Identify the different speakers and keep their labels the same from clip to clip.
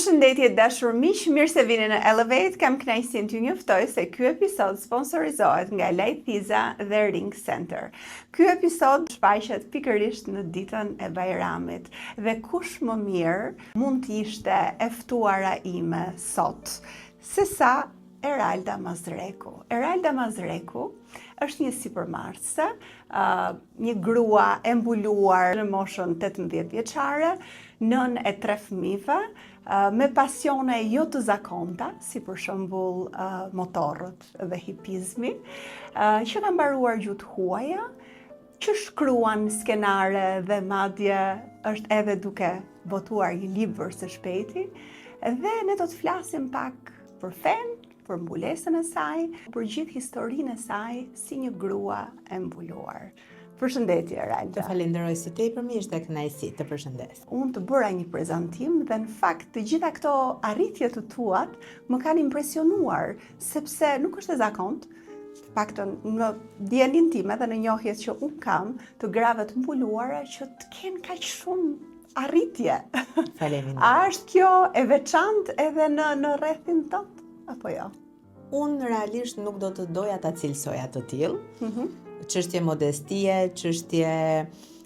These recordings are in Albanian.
Speaker 1: Përshëndetje dashur miq, mirë se vini në Elevate. Kam kënaqësinë t'ju njoftoj se ky episod sponsorizohet nga Lajthiza dhe Ring Center. Ky episod shfaqet pikërisht në ditën e Bajramit dhe kush më mirë mund të ishte e ftuara ime sot sesa Eralda Mazreku. Eralda Mazreku është një sipërmarrëse, një grua e mbuluar në moshën 18 vjeçare, nën e 3 fëmijëve, me pasione jo të zakonta, si për shembull motorët dhe hipizmi, që ka mbaruar gjuhët huaja, që shkruan skenare dhe madje është edhe duke botuar një libër së shpejti, dhe ne do të flasim pak për fen, për mbulesën e saj, për gjithë historinë e saj si një grua e mbuluar. Përshëndetje, Eralda.
Speaker 2: Të falenderoj së tepër, më ishte kënaqësi të përshëndes.
Speaker 1: Unë të bëra një prezantim dhe në fakt të gjitha këto arritje të tuat më kanë impresionuar, sepse nuk është e zakont, paktën në dielin time dhe në njohjet që unë kam të grave të mbuluara që të kenë kaq shumë arritje.
Speaker 2: Faleminderit.
Speaker 1: A është kjo e veçantë edhe në rrethin tënd apo jo?
Speaker 2: Unë realisht nuk do të doja ta cilësoja të tillë. Çështje modestie, çështje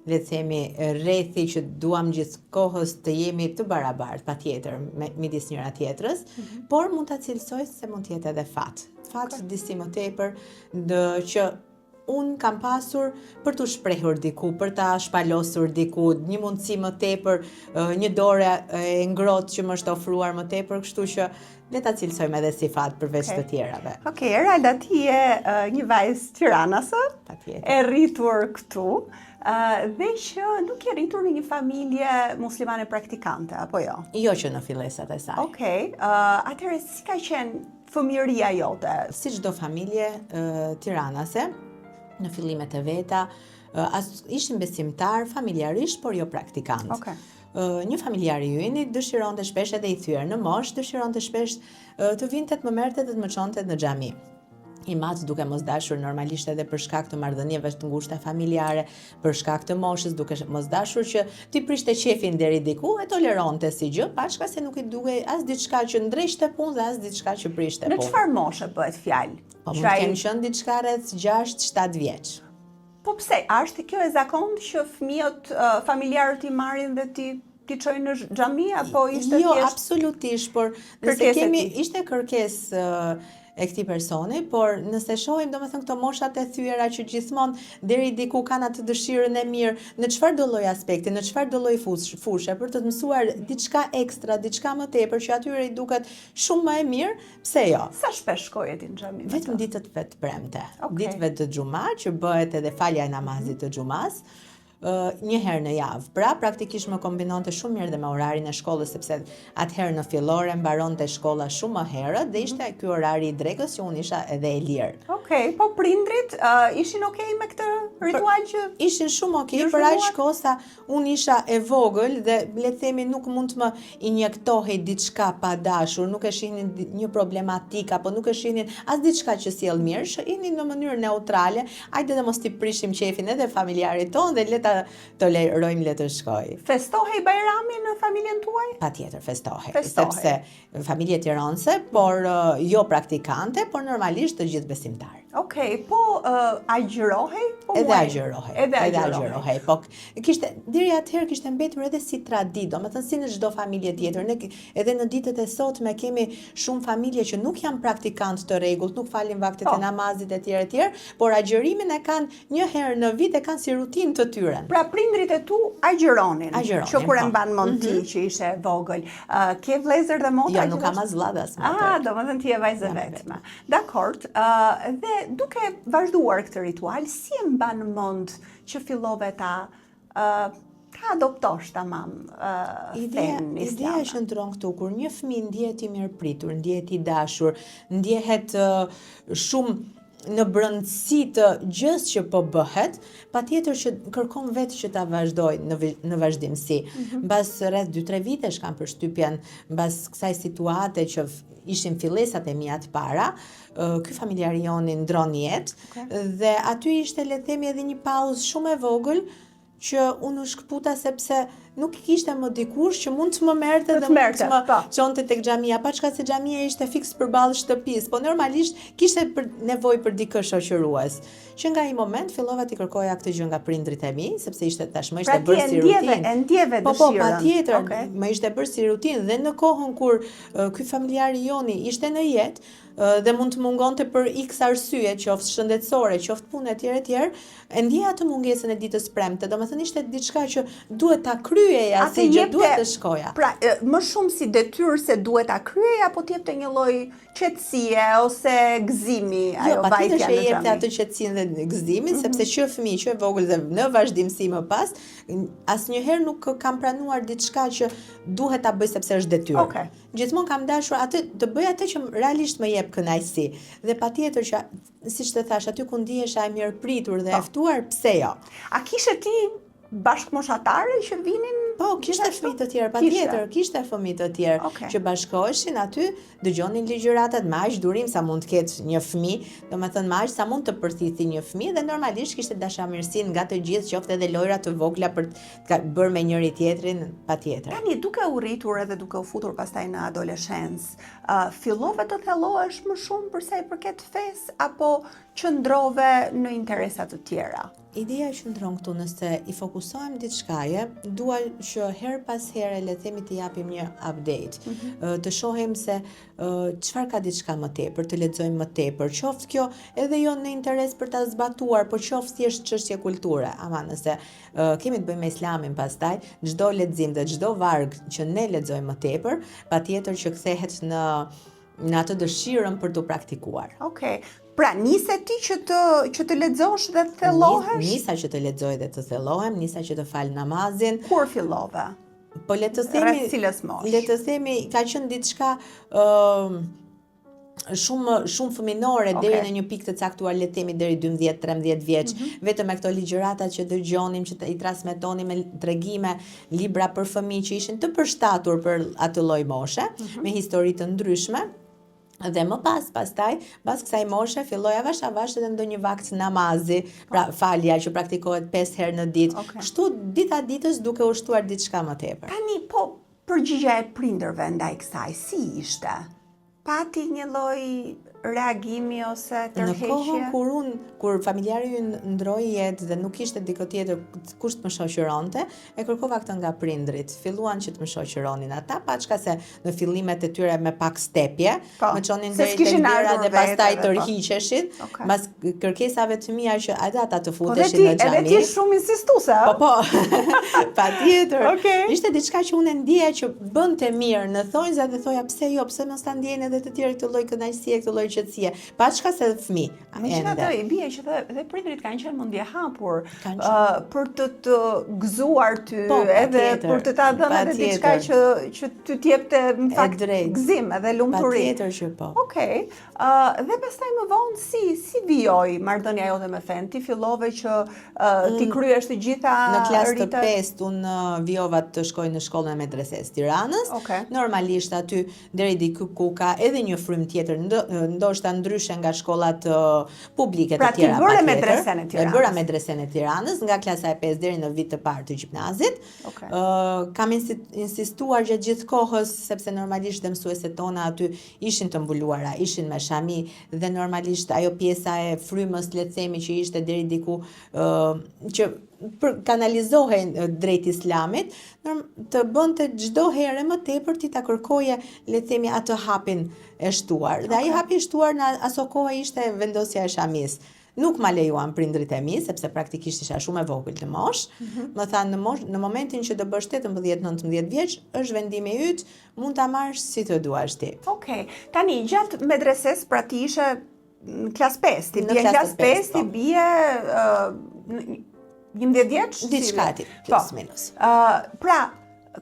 Speaker 2: le të themi rrethi që duam gjithkohës të jemi të barabartë, patjetër, midis njëra tjetrës, por mund ta cilësoj se mund të jetë edhe fat. Fat disi më tepër që unë kam pasur për të shprehur diku, për ta shpalosur diku, një mundësi më tepër, një dorë e ngrohtë që më është ofruar më tepër, kështu që le ta cilësojmë edhe si fat përveç të tjerave.
Speaker 1: Okej, Eralda, ti je një vajzë tiranase, e rritur këtu, dhe që nuk je rritur në një familje muslimane praktikante, apo jo?
Speaker 2: Jo që në fillesat e saj.
Speaker 1: Okej, atëherë si ka qenë fëmijëria jote?
Speaker 2: Si çdo familje tiranase, në fillimet e veta, ishin besimtar familjarisht, por jo praktikant. Një familjar i yni dëshironte shpesh edhe i thyer në moshë, dëshironte shpesh të vinte të më merrte dhe të më çonte në xhami. I madh duke mos dashur normalisht edhe për shkak të marrëdhënieve të ngushta familjare, për shkak të moshës, duke mos dashur që ti prishte qefin deri diku, e toleronte si gjë, pashka se nuk i duhej as diçka që ndrejshte punë dhe as diçka që prishte punë.
Speaker 1: Në çfarë moshe bëhet fjalë?
Speaker 2: Po mund të kem qenë diçka rreth 6-7 vjeç.
Speaker 1: Po pse? A është kjo e zakontë që fëmijët familjarët i marrin dhe ti çojnë në xhami apo ishte
Speaker 2: Jo, absolutisht, por nëse ishte kërkesë e këtij personi, por nëse shohim domethënë këto moshat e thyera që gjithmonë deri diku kanë atë dëshirën e mirë, në çfarëdo lloj aspekti, në çfarëdo lloj fushë, për të mësuar diçka ekstra, diçka më tepër që atyre i duket shumë më e mirë, pse jo?
Speaker 1: Sa shpesh shkoje ti në xhami?
Speaker 2: Vetëm ditët vetë premte. Ditëve të xhumat që bëhet edhe falja e namazit të xhumas. Një herë në javë. Pra, praktikisht më kombinonte shumë mirë dhe me orarin e shkollës, sepse atëherë në fillore mbaronte shkolla shumë më herët dhe ishte ky orari i drekës që unë isha edhe e lirë.
Speaker 1: Okej, po prindrit ishin okej me këtë ritual që
Speaker 2: ishin shumë okej, për aq kohë sa unë isha e vogël dhe le të themi nuk mund të më injektohej diçka pa dashur, nuk e shihnin një problematik apo nuk e shihnin as diçka që sjell mirë, shihnin në mënyrë neutrale, hajde dhe mos ti prishim qefin edhe familjarit tonë dhe le ta tolerojmë le të shkoj.
Speaker 1: Festohej Bajrami në familjen tuaj?
Speaker 2: Patjetër festohej. Sepse familje tiranëse, por jo praktikante, por normalisht të gjithë besimtarë.
Speaker 1: Okej, po agjërohej?
Speaker 2: Edhe agjërohej. Po deri atëherë kishte mbetur edhe si traditë, domethënë si në çdo familje tjetër. Ne edhe në ditët e sotme kemi shumë familje që nuk janë praktikantë të rregullt, nuk falin vaktet e namazit e tjerë, por agjërimin e kanë një herë në vit, e kanë si rutinë të tyre.
Speaker 1: Pra prindrit e tu agjëronin. Që kur e mban mend ti që ishe vogël. Ke vëllezër dhe motra?
Speaker 2: Jo, nuk kam as vëlla as motra.
Speaker 1: Domethënë ti je vajzë vetme. Dakor. Dhe duke vazhduar këtë ritual, si e mban mend që fillove ta adoptosh tamam fen islame?
Speaker 2: Ideja shndron këtu kur një fëmijë ndihet i mirëpritur, ndihet i dashur, ndjehet shumë në brëndësi të gjës që po bëhet, patjetër që kërkon vetë që ta vazhdoj në vazhdimsi. Mbas rreth 2-3 vitesh kam përshtypjen, mbas kësaj situate që ishin fillesat e mia të para, ky familjar joni ndron jetë dhe aty ishte le të themi edhe një pauzë shumë e vogël që unë u shkputa sepse nuk kishte më dikush që mund të më merrte
Speaker 1: Të
Speaker 2: dhe
Speaker 1: të
Speaker 2: mund
Speaker 1: merrte,
Speaker 2: të më
Speaker 1: po.
Speaker 2: çonte tek xhamia, pa çka se xhamia ishte fiks përballë shtëpisë, po normalisht kishte nevojë për dikë shoqërues. Që nga ai moment fillova të kërkoja këtë gjë nga prindrit e mi, sepse ishte tashmë ishte bërë si rutinë.
Speaker 1: E ndjeve
Speaker 2: Po,
Speaker 1: dëshirën.
Speaker 2: patjetër,
Speaker 1: Okej.
Speaker 2: më ishte bërë si rutinë dhe në kohën kur ky familjari joni ishte në jetë dhe mund të mungonte për X arsye, qoftë shëndetësore, qoftë punë etj, e ndjeja atë mungesën e ditës premte. Domethënë ishte diçka që duhet ta kryeja, si gjë duhet të shkoja.
Speaker 1: Pra, më shumë si detyrë se duhet ta kryeja, apo t'jepte një lloj qetësie ose gëzimi ajo
Speaker 2: Jo, patjetër
Speaker 1: vajtja
Speaker 2: që
Speaker 1: në
Speaker 2: jepte
Speaker 1: xhami.
Speaker 2: atë qetësinë dhe gëzimin, sepse që fëmijë që e vogël dhe në vazhdimsi më pas, asnjëherë nuk kam pranuar diçka që duhet ta bëj sepse është detyrë.
Speaker 1: Okej.
Speaker 2: Gjithmonë kam dashur atë të bëj atë që realisht më jep kënaqësi. Dhe patjetër që siç të thash, aty ku ndihesha e mirëpritur dhe e ftuar, pse jo?
Speaker 1: A kishe ti bashkëmoshatare që vinin?
Speaker 2: Po, kishte fëmijë të tjerë, patjetër, kishte fëmijë të tjerë
Speaker 1: Okej.
Speaker 2: që bashkoheshin aty, dëgjonin ligjëratat me aq durim sa mund të ketë një fëmijë, domethënë me aq sa mund të përthithi një fëmijë dhe normalisht kishte dashamirësinë nga të gjithë, qoftë edhe lojra të vogla për të bërë me njëri tjetrin, patjetër.
Speaker 1: Tani, duke u rritur edhe duke u futur pastaj në adoleshencë, fillove të thellohesh më shumë për sa i përket fesë apo qëndrove në interesa të tjera?
Speaker 2: Ideja qëndron këtu, nëse i fokusohem diçkaje, dua që her pas here le të themi të japim një update. Të shohim se çfarë ka diçka më tepër, të lexojmë më tepër. Qoftë kjo edhe jo në interes për ta zbatuar, por qoftë thjesht çështje kulture. Ama nëse kemi të bëjmë me Islamin pastaj, çdo lexim dhe çdo varg që ne lexojmë më tepër, patjetër që kthehet në atë dëshirën për të praktikuar.
Speaker 1: Okej. Pra, nise ti që të lexosh dhe të thellohesh?
Speaker 2: Nisa që të lexoj dhe të thellohem, nisa që të fal namazin.
Speaker 1: Kur fillove?
Speaker 2: Po le të themi,
Speaker 1: Rreth cilës moshë?
Speaker 2: le të themi ka qenë diçka shumë fëminore deri në një pikë të caktuar, le të themi deri 12-13 vjeç, vetëm me këto ligjërata që dëgjonim, që i transmetonim me tregime, libra për fëmijë që ishin të përshtatur për atë lloj moshe, me histori të ndryshme. Dhe më pastaj, pas kësaj moshe, filloi avash edhe ndonjë vakt namazi, pra falja që praktikohet 5 herë në ditë. Kështu dita ditës duke u shtuar diçka më tepër.
Speaker 1: Tani, po, përgjigja e prindërve ndaj kësaj, si ishte? Pati një lloj reagimi ose tërheqje?
Speaker 2: Në kohën kur familjari ynë ndroi jetë dhe nuk kishte dikë tjetër kush të më shoqëronte, e kërkova këtë nga prindrit. Filluan që të më shoqëronin ata, paçka se në fillimet e tyre me pak stepje, më çonin deri te dera dhe pastaj tërhiqeshin, mbas kërkesave të mia që ata të futeshin në xhami.
Speaker 1: Edhe ti shumë insistuese, a?
Speaker 2: Po. Patjetër.
Speaker 1: Okej.
Speaker 2: Ishte diçka që unë ndjeja që bënte mirë në thonjza dhe thoja pse jo, pse mos ta ndjejnë edhe të tjerë këtë lloj kënaqësie, këtë lloj qetësie. Paçka se fëmijë.
Speaker 1: Megjithatë, i bie që dhe prindrit kanë qenë mendje hapur për të gëzuar ty, edhe për të ta dhënë edhe diçka që ty t'jepte në fakt gëzim edhe lumturi.
Speaker 2: Patjetër që po.
Speaker 1: Okej. Dhe pastaj më vonë si vijoi marrëdhënia jote me fen? Ti fillove që ti kryesh të gjitha
Speaker 2: në klasë të
Speaker 1: rritet?
Speaker 2: 5 unë vijova të shkoj në shkollën e medreses Tiranës. Normalisht aty deri diku ku ka edhe një frym tjetër, ndoshta ndryshe nga shkollat publike të tjera.
Speaker 1: Pra ti bëre medresen e Tiranës?
Speaker 2: E bëra medresen e Tiranës nga klasa e 5 deri në vit të parë të gjimnazit. Kam insistuar gjatë gjithë kohës, sepse normalisht dhe mësueset tona aty ishin të mbuluara, ishin me shami dhe normalisht ajo pjesa e frymës, le të themi, që ishte deri diku që kanalizohen drejt Islamit, të bënte çdo herë më tepër ti ta kërkoje, le të themi, atë hapin e shtuar. Dhe ai hapi i shtuar në aso kohë ishte vendosja e shamis. Nuk ma lejuan prindrit e mi, sepse praktikisht isha shumë e vogël të mosh. Më thanë në momentin që do bësh 18-19 vjeç, është vendimi yt, mund ta marrësh si të duash ti.
Speaker 1: Okej. Tani gjatë medreses pra ti ishe në klas 5, ti bie në klas 5, ti bie 11 vjeç?
Speaker 2: Diçka ti, plus minus.
Speaker 1: Pra,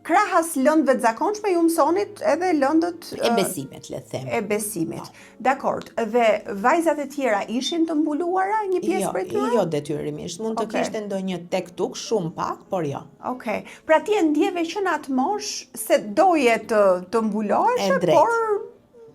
Speaker 1: krahas lëndëve të zakonshme ju mësonit edhe lëndët
Speaker 2: e besimit, le të themi.
Speaker 1: E besimit. Dakord. Dhe vajzat e tjera ishin të mbuluara një pjesë prej tyre?
Speaker 2: Jo detyrimisht. Mund të kishte ndonjë tek tuk, shumë pak, por jo.
Speaker 1: Okej. Pra ti e ndjeve që në atë moshë se doje të mbuloheshe, por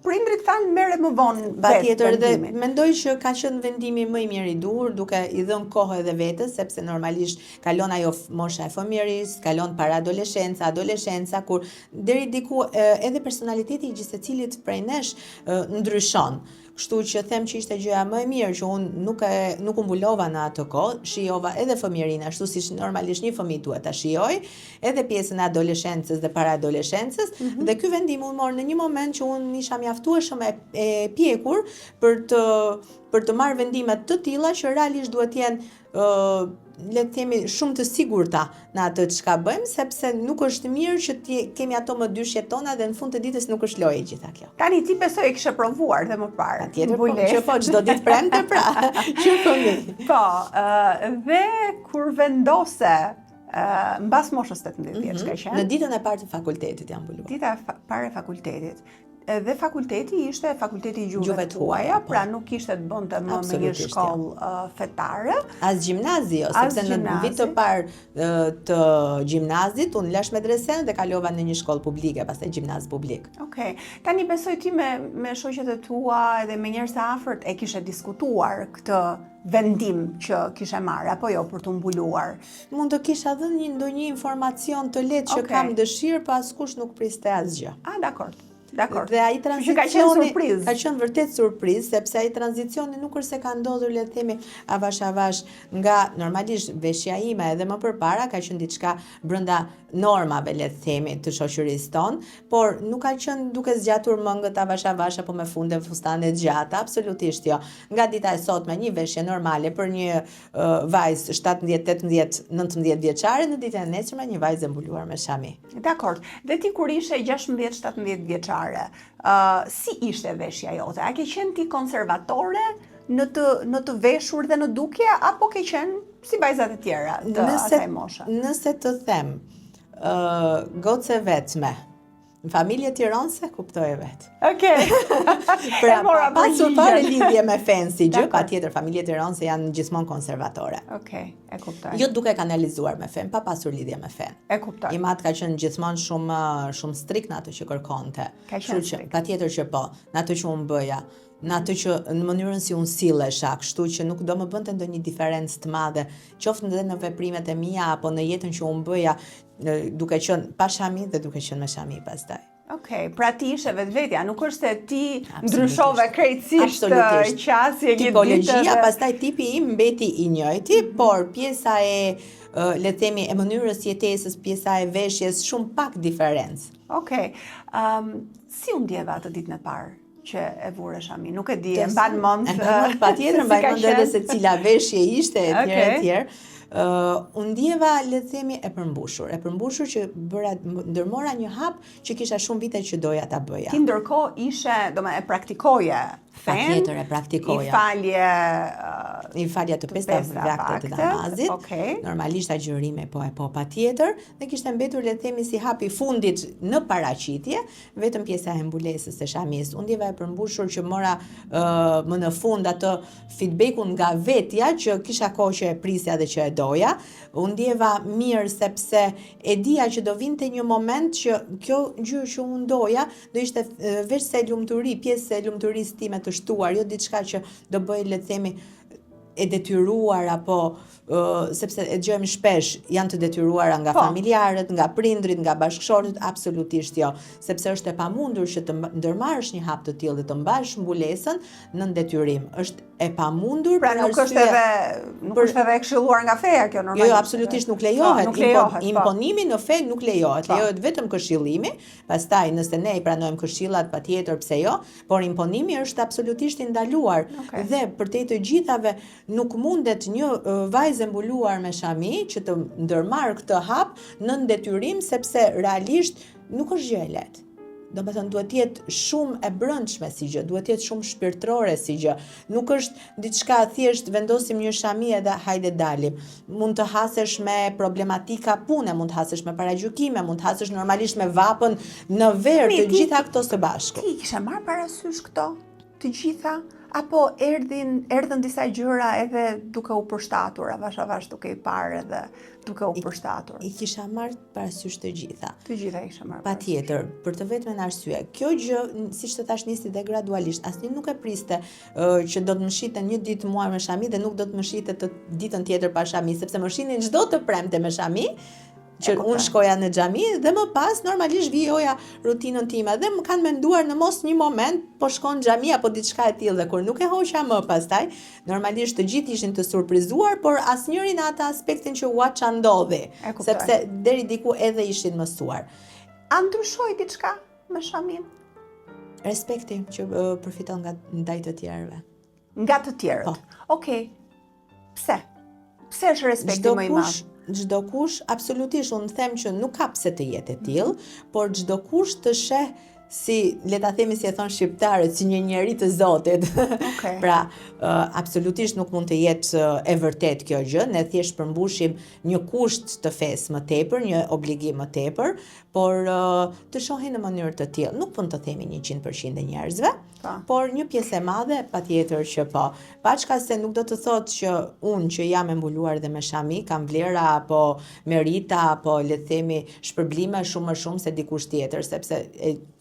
Speaker 1: prindrit thanë merre më vonë
Speaker 2: Patjetër, dhe
Speaker 1: vendimin.
Speaker 2: mendoj që ka qenë vendimi më i mirë i dur, duke i dhënë kohë edhe vetes, sepse normalisht kalon ajo mosha e fëmijërisë, kalon para adoleshenca, kur deri diku edhe personaliteti i gjithë secilit prej nesh ndryshon. Kështu që them që ishte gjëja më e mirë që unë nuk u mbulova në atë kohë, shijova edhe fëmijërinë ashtu siç normalisht një fëmijë duhet ta shijoj, edhe pjesën e adoleshencës dhe para adoleshencës, dhe ky vendim u mor në një moment që unë isha mjaftueshëm e pjekur për të marrë vendime të tilla që realisht duhet të jenë le të themi shumë të sigurta në atë çka bëjmë, sepse nuk është mirë që kemi ato më dyshjet tona dhe në fund të ditës nuk është lojë gjitha kjo.
Speaker 1: Tani ti besoj e kishe provuar dhe më parë.
Speaker 2: Patjetër, që po çdo ditë premte pra, që fëmijë.
Speaker 1: Po, dhe kur vendose mbas moshës 18 vjeç ka qenë.
Speaker 2: Në ditën e parë të fakultetit jam mbuluar.
Speaker 1: Dita e parë e fakultetit. Dhe fakulteti ishte fakulteti i gjuhëve të
Speaker 2: huaja,
Speaker 1: huaja, pra nuk kishte të bënte më me një shkollë fetare.
Speaker 2: As gjimnazi, sepse në vit të parë të gjimnazit unë lash medresen dhe kalova në një shkollë publike, pastaj gjimnaz publik.
Speaker 1: Okej. Tani besoj ti me shoqet e tua edhe me njerëz të afërt e kishe diskutuar këtë vendim që kishe marrë apo jo për të mbuluar.
Speaker 2: Mund të kisha dhënë ndonjë informacion të lehtë që kam dëshirë, pa askush nuk priste asgjë.
Speaker 1: Dakor. Dakor.
Speaker 2: Dhe ai tranzicioni
Speaker 1: ka qenë surprizë.
Speaker 2: Ka qenë vërtet surprizë, sepse ai tranzicioni nuk është se ka ndodhur, le të themi, avash nga normalisht veshja ime edhe më përpara ka qenë diçka brenda normave, le të themi, të shoqërisë tonë, por nuk ka qenë duke zgjatur mëngët avash apo me funde fustane të gjata, absolutisht jo. Nga dita e sotme një veshje normale për një vajzë 17, 18, 19 vjeçare, në ditën e nesërme një vajzë e mbuluar me shami.
Speaker 1: Dakor. Dhe ti kur ishe 16, 17 vjeçare, si ishte veshja jote? A ke qenë ti konservatore në të veshur dhe në dukje, apo ke qenë si vajzat e tjera të asaj moshe?
Speaker 2: Nëse të them gocë vetme, në familje tironse kuptoj vetë.
Speaker 1: Okej.
Speaker 2: Pra, pasur fare lidhje me fen si gjë, patjetër familje tironse janë gjithmonë konservatore.
Speaker 1: Okej, e kuptoj.
Speaker 2: Jo duke kanalizuar me fen, pa pasur lidhje me fen.
Speaker 1: E kuptoj.
Speaker 2: Imat ka qenë gjithmonë shumë strikt në ato që kërkonte.
Speaker 1: Ka qenë strikt.
Speaker 2: Patjetër që po, në ato që unë bëja, në atë që në mënyrën si unë sillesha, kështu që nuk do më bënte ndonjë diferencë të madhe, qoftë edhe në veprimet e mia apo në jetën që unë bëja, duke qenë pa shami dhe duke qenë me shami pastaj.
Speaker 1: Okej, pra ti ishe vetvetja, nuk është se ti ndryshove krejtësisht qasje një ditë.
Speaker 2: Tipologjia, pastaj tipi im mbeti i njëjti, por pjesa le të themi e mënyrës jetesës, pjesa e veshjes shumë pak diferencë.
Speaker 1: Okej. Si u ndjeva atë ditën e parë që e vure shami? Nuk e di, e mban mend.
Speaker 2: Patjetër mban mend edhe se cila veshje ishte etj. Unë ndjeva, le të themi, e përmbushur që ndërmora një hap që kisha shumë vite që doja ta bëja.
Speaker 1: Ti ndërkohë ishe, e praktikoje fen,
Speaker 2: patjetër e praktikoja. I falja të 5 vakte të namazit. Normalisht agjërime po patjetër, dhe kishte mbetur, le të themi, si hapi fundit në paraqitje, vetëm pjesa e mbulesës së shamis. Unë ndjeva e përmbushur që mora më në fund atë feedbackun nga vetja që kisha kohë që e prisja dhe që e doja. Unë ndjeva mirë sepse e dija që do vinte një moment që kjo gjë që unë doja do ishte veç se lumturi, pjesë e lumturisë time të shtuar, jo diçka që do bëj, le të themi, e detyruar apo sepse e dëgjojmë shpesh janë të detyruara nga familjarët, nga prindrit, nga bashkëshortët, absolutisht jo, sepse është e pamundur që të ndërmarrësh një hap të tillë dhe të mbash mbulesën në detyrim. Është e pamundur,
Speaker 1: pra nuk është edhe e këshilluar nga feja kjo normalisht.
Speaker 2: Jo, absolutisht nuk lejohet. Imponimi në fe nuk lejohet. Lejohet vetëm këshillimi, pastaj nëse ne i pranojmë këshillat, patjetër pse jo, por imponimi është absolutisht i ndaluar. Dhe përtej të gjithave nuk mundet një vajzë mbuluar me shami që të ndërmarrë këtë hap në detyrim, sepse realisht nuk është gjë e lehtë. Do të thënë duhet të jetë shumë e brendshme si gjë, duhet të jetë shumë shpirtërore si gjë. Nuk është diçka thjesht vendosim një shami edhe hajde dalim. Mund të hasesh me problematika pune, mund të hasesh me paragjykime, mund të hasesh normalisht me vapën në verë, të gjitha këto së bashku.
Speaker 1: Ti kishe marrë parasysh këto? Të gjitha? Apo erdhën disa gjëra edhe duke u përshtatur, avash duke i parë edhe duke u përshtatur.
Speaker 2: I kisha marrë parasysh të gjitha.
Speaker 1: Të gjitha i kisha marrë.
Speaker 2: Patjetër, për të vetmen arsye. Kjo gjë, siç të thash, nisi dhe gradualisht. Asnjë nuk e priste që do të më shite një ditë muar me shami dhe nuk do të më shite të ditën tjetër pa shami, sepse më shinin çdo të premte me shami, që unë shkoja në xhami dhe më pas normalisht vijoja rutinën time dhe më kanë menduar në mos një moment po shkon në xhami apo diçka e tillë, dhe kur nuk e hoqja më pastaj, normalisht të gjithë ishin të surprizuar, por asnjëri në atë aspektin që ua ça ndodhi, sepse deri diku edhe ishin mësuar.
Speaker 1: A ndryshoi diçka me shamin?
Speaker 2: Respekti që përfiton ndaj të tjerëve.
Speaker 1: Nga të tjerët. Okej. Pse? Pse është respekti më i madh?
Speaker 2: Çdo kush, absolutisht, unë them që nuk ka pse të jetë e tillë, por çdo kush të sheh si, le ta themi si e thon shqiptarët, si një njeri të Zotit.
Speaker 1: Okay.
Speaker 2: Pra, absolutisht nuk mund të jetë e vërtet kjo gjë, ne thjesht përmbushim një kusht të fesë më tepër, një obligim më tepër, por të shohin në mënyrë të tillë. Nuk mund të themi 100% e njerëzve, por një pjesë e madhe patjetër që po. Paçka se nuk do të thotë që unë që jam e mbuluar dhe me shami kam vlera apo merita apo le të themi shpërblime shumë më shumë se dikush tjetër, sepse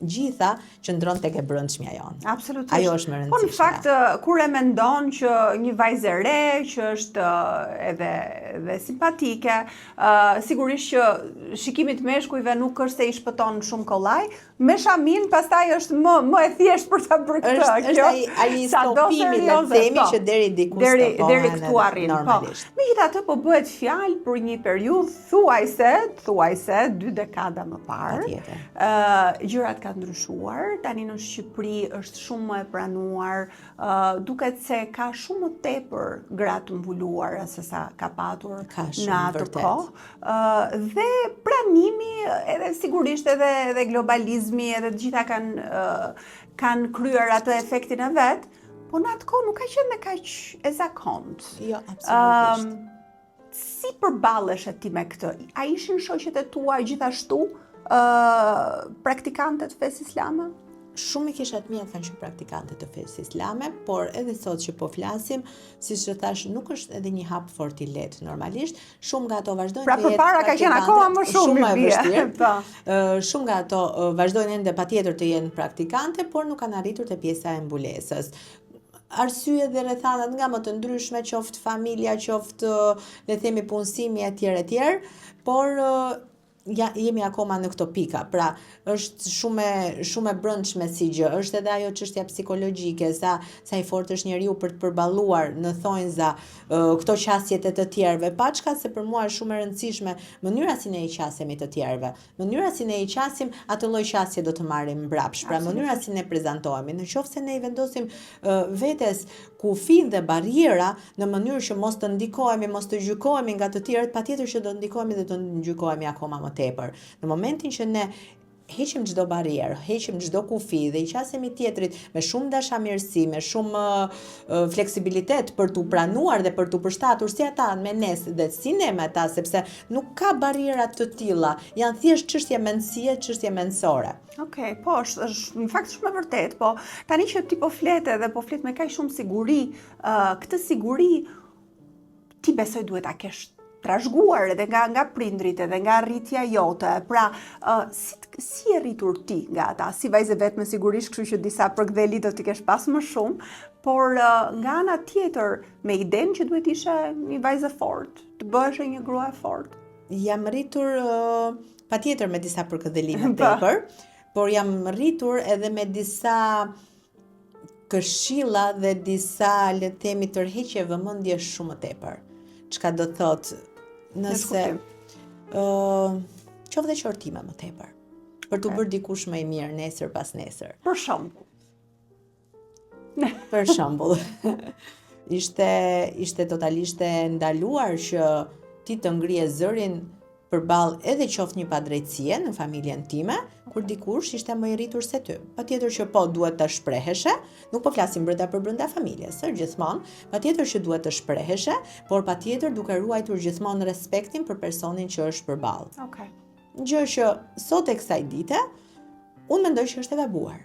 Speaker 2: gjitha qëndron tek e brendshmja jonë.
Speaker 1: Absolutisht.
Speaker 2: Ajo është më rëndësishme.
Speaker 1: Po në fakt kur e mendon që një vajzë e re që është edhe simpatike, sigurisht që shikimi të meshkujve nuk është se i shpëton shumë kollaj, me shamin pastaj është më e thjeshtë për ta bërë këtë.
Speaker 2: Është ai stopimi le të themi që deri diku stopohen.
Speaker 1: Deri këtu arrin.
Speaker 2: Normalisht.
Speaker 1: Megjithatë po bëhet fjalë për një periudhë thuajse 2 dekada më parë. Gjërat kanë ndryshuar, tani në Shqipëri është shumë më e pranuar, duket se ka shumë më tepër gra të mbuluara se sa ka patur në atë kohë. Dhe pranimi, edhe sigurisht edhe globalizmi, edhe të gjitha kanë kryer atë efektin e vet, po në atë kohë nuk ka qenë kaq e zakontë.
Speaker 2: Jo, absolutisht.
Speaker 1: Si përballesh ti me këtë? A ishin shoqet e tua gjithashtu praktikante të fesë islame?
Speaker 2: Shumë i kisha të mirë kanë qenë praktikante të fesë islame, por edhe sot që po flasim, siç e thash, nuk është edhe një hap fort i lehtë normalisht. Shumë nga ato vazhdojnë
Speaker 1: të jetë. Pra përpara ka qenë akoma më shumë
Speaker 2: e vështirë. Shumë nga ato vazhdojnë ende patjetër të jenë praktikante, por nuk kanë arritur te pjesa e mbulesës. Arsye dhe rrethanat nga më të ndryshme, qoftë familja, qoftë le themi punësimi etj, por jemi akoma në këto pika. Pra, është shumë e brendshme si gjë. Është edhe ajo çështja psikologjike, sa i fortë është njeriu për të përballuar në thonjza këto qasjet e të tjerëve. Paçka se për mua është shumë e rëndësishme mënyra si ne i qasemi të tjerëve. Mënyra si ne i qasim, atë lloj qasje do të marrim mbrapsht. Pra, mënyra si ne prezantohemi. Nëse ne i vendosim vetes kufin dhe barriera në mënyrë që mos të ndikohemi, mos të gjykohemi nga të tjerët, patjetër që do ndikohemi dhe do gjykohemi akoma më tepër. Në momentin që ne heqim çdo barrierë, heqim çdo kufi dhe i qasemi tjetrit me shumë dashamirësi, me shumë fleksibilitet për t'u pranuar dhe për t'u përshtatur si ata me ne dhe si ne me ata, sepse nuk ka barriera të tilla, janë thjesht çështje mendësie, çështje mendësore.
Speaker 1: Okej, po është në fakt shumë e vërtet, po tani që ti po flet dhe po flet me kaq shumë siguri, këtë siguri ti besoj duhet ta kesh trashëguar edhe nga prindrit edhe nga rritja jote. Pra, si e rritur ti nga ata? Si vajzë vetme sigurisht, kështu që disa përktheli do t'i kesh pas më shumë, por nga ana tjetër me idenë që duhet ishe një vajzë fort, të bëhesh një grua e fort.
Speaker 2: Jam rritur patjetër me disa përkthjelime tepër, por jam rritur edhe me disa këshilla dhe disa le të themi tërheqje vëmendje shumë më tepër. Çka do thotë nëse qoftë qortime më tepër për t'u bërë dikush më i mirë nesër pas nesër. Për shembull. Ishte totalisht e ndaluar që ti të ngrije zërin përballë edhe qoftë një padrejtësie në familjen time, kur dikush ishte më i rritur se ty. Patjetër që po duhet të shpreheshe, nuk po flasim brenda familjes, gjithmonë, patjetër që duhet të shpreheshe, por patjetër duke ruajtur gjithmonë respektin për personin që është përballë.
Speaker 1: Okej.
Speaker 2: Gjë që sot e kësaj dite, unë mendoj që është e gabuar.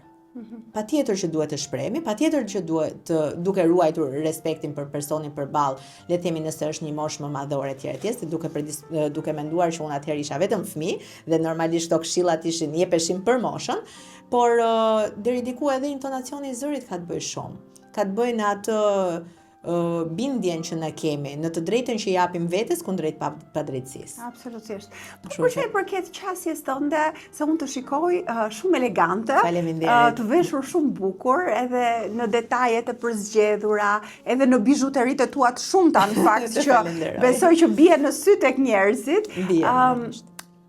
Speaker 2: Patjetër që duhet të shprehemi, patjetër që duhet duke ruajtur respektin për personin përballë, le të themi nëse është një moshë më madhore etj, se duke menduar që unë atëherë isha vetëm fëmijë dhe normalisht këto këshillat ishin jepeshin për moshën, por deri diku edhe intonacioni i zërit ka të bëjë shumë. Ka të bëjë në atë bindjen që ne kemi në të drejtën që japim vetes kundrejt padrejtësisë.
Speaker 1: Absolutisht. Po për sa i përket qasjes tënde, se unë të shikoj shumë elegante, të veshur shumë bukur, edhe në detajet e përzgjedhura, edhe në bijuteritë tua të shumta në fakt që besoj që bie në sy tek njerëzit.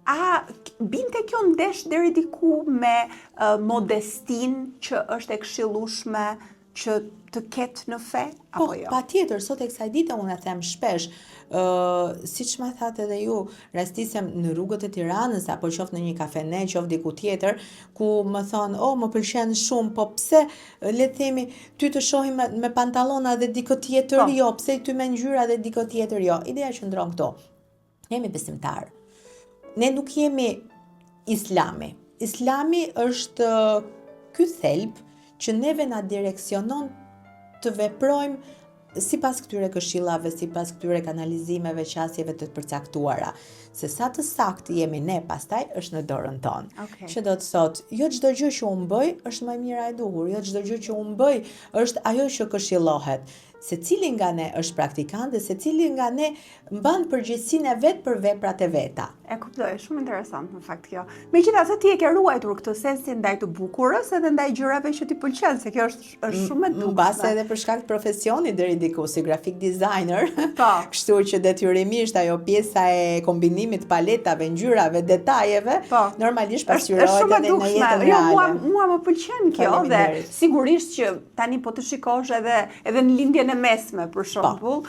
Speaker 1: A binte kjo ndesh deri diku me modestin që është e këshillueshme që të ketë në fe, apo jo?
Speaker 2: Patjetër, sot e kësaj dite unë e them shpesh, siç më thatë edhe ju, rastisem në rrugët e Tiranës, apo qoftë në një kafene, qoftë diku tjetër, ku më thonë, më pëlqen shumë, po pse, le të themi, ty të shohim me pantallona dhe dikë tjetër jo, pse ty me ngjyra dhe dikë tjetër jo. Ideja qëndron këto. Ne jemi besimtarë. Ne nuk jemi islami. Islami është ky thelb që neve na direksionon të veprojmë sipas këtyre këshillave, sipas këtyre kanalizimeve, qasjeve të përcaktuara. Se sa të saktë jemi ne, pastaj është në dorën tonë. Që do të thotë, jo çdo gjë që unë bëj është më e mira e duhur, jo çdo gjë që unë bëj është ajo që këshillohet. Secili nga ne është praktikant dhe secili nga ne mban përgjegjësinë e vet për veprat e veta.
Speaker 1: E kuptoj, shumë interesant në fakt kjo. Megjithatë ti e ke ruajtur këtë sensin ndaj të bukurës edhe ndaj gjërave që ti pëlqen, se kjo është shumë e dukshme.
Speaker 2: Mbase edhe për shkak të profesionit deri diku si graphic designer. Kështu që detyrimisht ajo pjesa e kombinimit paletave, ngjyrave, detajeve, normalisht pasqyrohet edhe në jetën reale.
Speaker 1: Mua më pëlqen kjo dhe sigurisht që tani po të shikosh edhe në lindjen e mesme për shembull,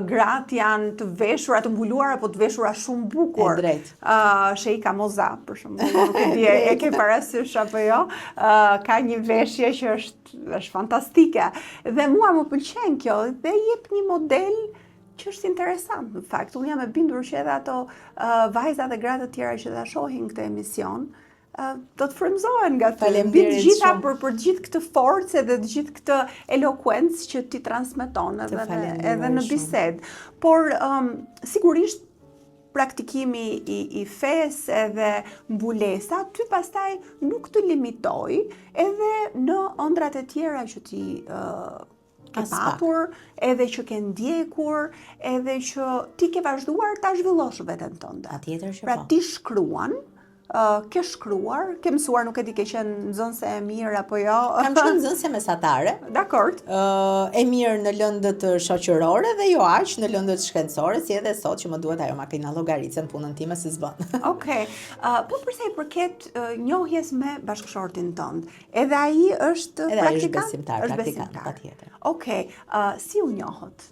Speaker 1: gratë janë të veshura, të mbuluara apo të veshura shumë bukur. Sheika Moza, për shembull, nuk e di, e ke parasysh apo jo, ka një veshje që është fantastike. Dhe mua më pëlqen kjo dhe jep një model që është interesant në fakt. Unë jam e bindur që edhe ato vajza dhe gratë të tjera që ta shohin këtë emision, do të frymëzohen nga ty. Të gjitha për gjithë këtë forcë dhe të gjithë këtë elokuencë që ti transmeton edhe në bisedë. Por sigurisht praktikimi i fes edhe mbulesa, ty pastaj nuk të limitoj edhe në ëndrat e tjera që ti ke patur, edhe që ke ndjekur, edhe që ti ke vazhduar ta zhvillosh veten tënde.
Speaker 2: Patjetër që po.
Speaker 1: Pra ti shkruan, ke shkruar, ke mësuar, nuk e di ke qenë nxënëse e mirë apo jo?
Speaker 2: Kam qenë nxënëse mesatare.
Speaker 1: Dakord.
Speaker 2: E mirë në lëndët shoqërore dhe jo aq në lëndët shkencore, si edhe sot që më duhet ajo makina llogaricën punën time se s'bën.
Speaker 1: Okej. Po përsa i përket njohjes me bashkëshortin tënd, edhe ai është praktikant?
Speaker 2: Edhe ai është besimtar, praktikant, patjetër.
Speaker 1: Okej. Si u njohët?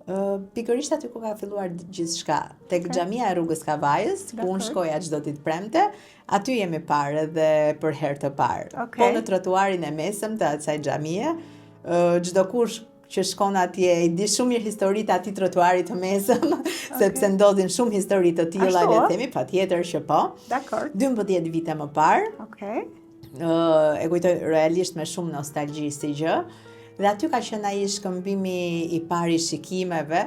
Speaker 2: Pikërisht aty ku ka filluar gjithçka, tek xhamia e rrugës Kavajës, ku unë shkoja çdo ditë premte, aty jemi parë edhe për herë të parë. Po në trotuarin e mesëm të asaj xhamie, çdo kush që shkon atje i di shumë mirë historitë atij trotuarit të mesëm, sepse ndodhin shumë histori të tilla, le të themi, patjetër që po.
Speaker 1: Dakor.
Speaker 2: 12 vite më parë.
Speaker 1: Okej.
Speaker 2: E kujtoj realisht me shumë nostalgji si gjë. Dhe aty ka qenë ai shkëmbimi i parë i shikimeve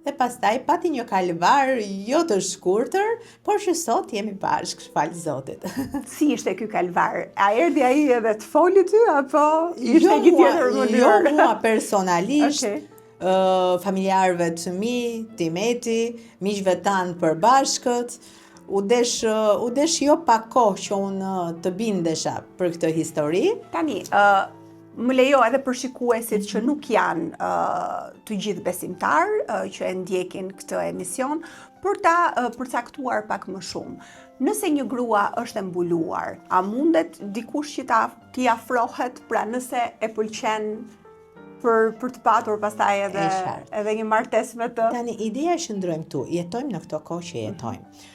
Speaker 2: dhe pastaj pati një kalvar jo të shkurtër, por që sot jemi bashkë, shfal Zotit.
Speaker 1: Si ishte ky kalvar? A erdhi ai edhe të foli ty apo ishte një tjetër mënyrë?
Speaker 2: Jo mua personalisht, familjarëve të mi, Timeti, miqve tanë përbashkët. U desh jo pa kohë që unë të bindesha për këtë histori.
Speaker 1: Tani, më lejo edhe për shikuesit që nuk janë të gjithë besimtar, që e ndjekin këtë emision, për ta përcaktuar pak më shumë. Nëse një grua është e mbuluar, a mundet dikush që t'i afrohet, pra nëse e pëlqen për të patur pastaj edhe një martesë me të?
Speaker 2: Tani, ideja që ndrojmë tu, jetojmë në këto kohë që jetojmë.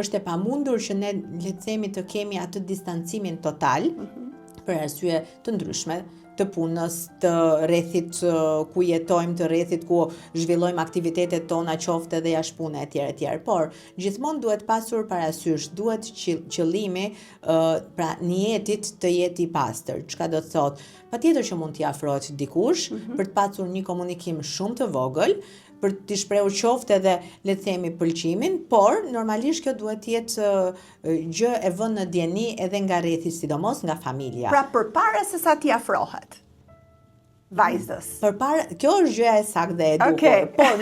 Speaker 2: Është e pamundur që ne le të themi të kemi atë distancimin total, për arsye të ndryshme, të punës, të rrethit ku jetojmë, të rrethit ku zhvillojmë aktivitetet tona, qoftë edhe jashtë pune etj. Por gjithmonë duhet pasur parasysh, duhet qëllimi pra njetit të jetë i pastër. Çka do të thotë? Patjetër që mund t'i afrohet dikush për të pasur një komunikim shumë të vogël, për t'i shprehur qoftë edhe le të themi pëlqimin, por normalisht kjo duhet të jetë gjë e vënë në dieni edhe nga rrethi, sidomos nga familja.
Speaker 1: Pra përpara se sa t'i afrohet vajzës.
Speaker 2: Përpara, kjo është gjëja e saktë dhe e duhur.
Speaker 1: Okay.
Speaker 2: Por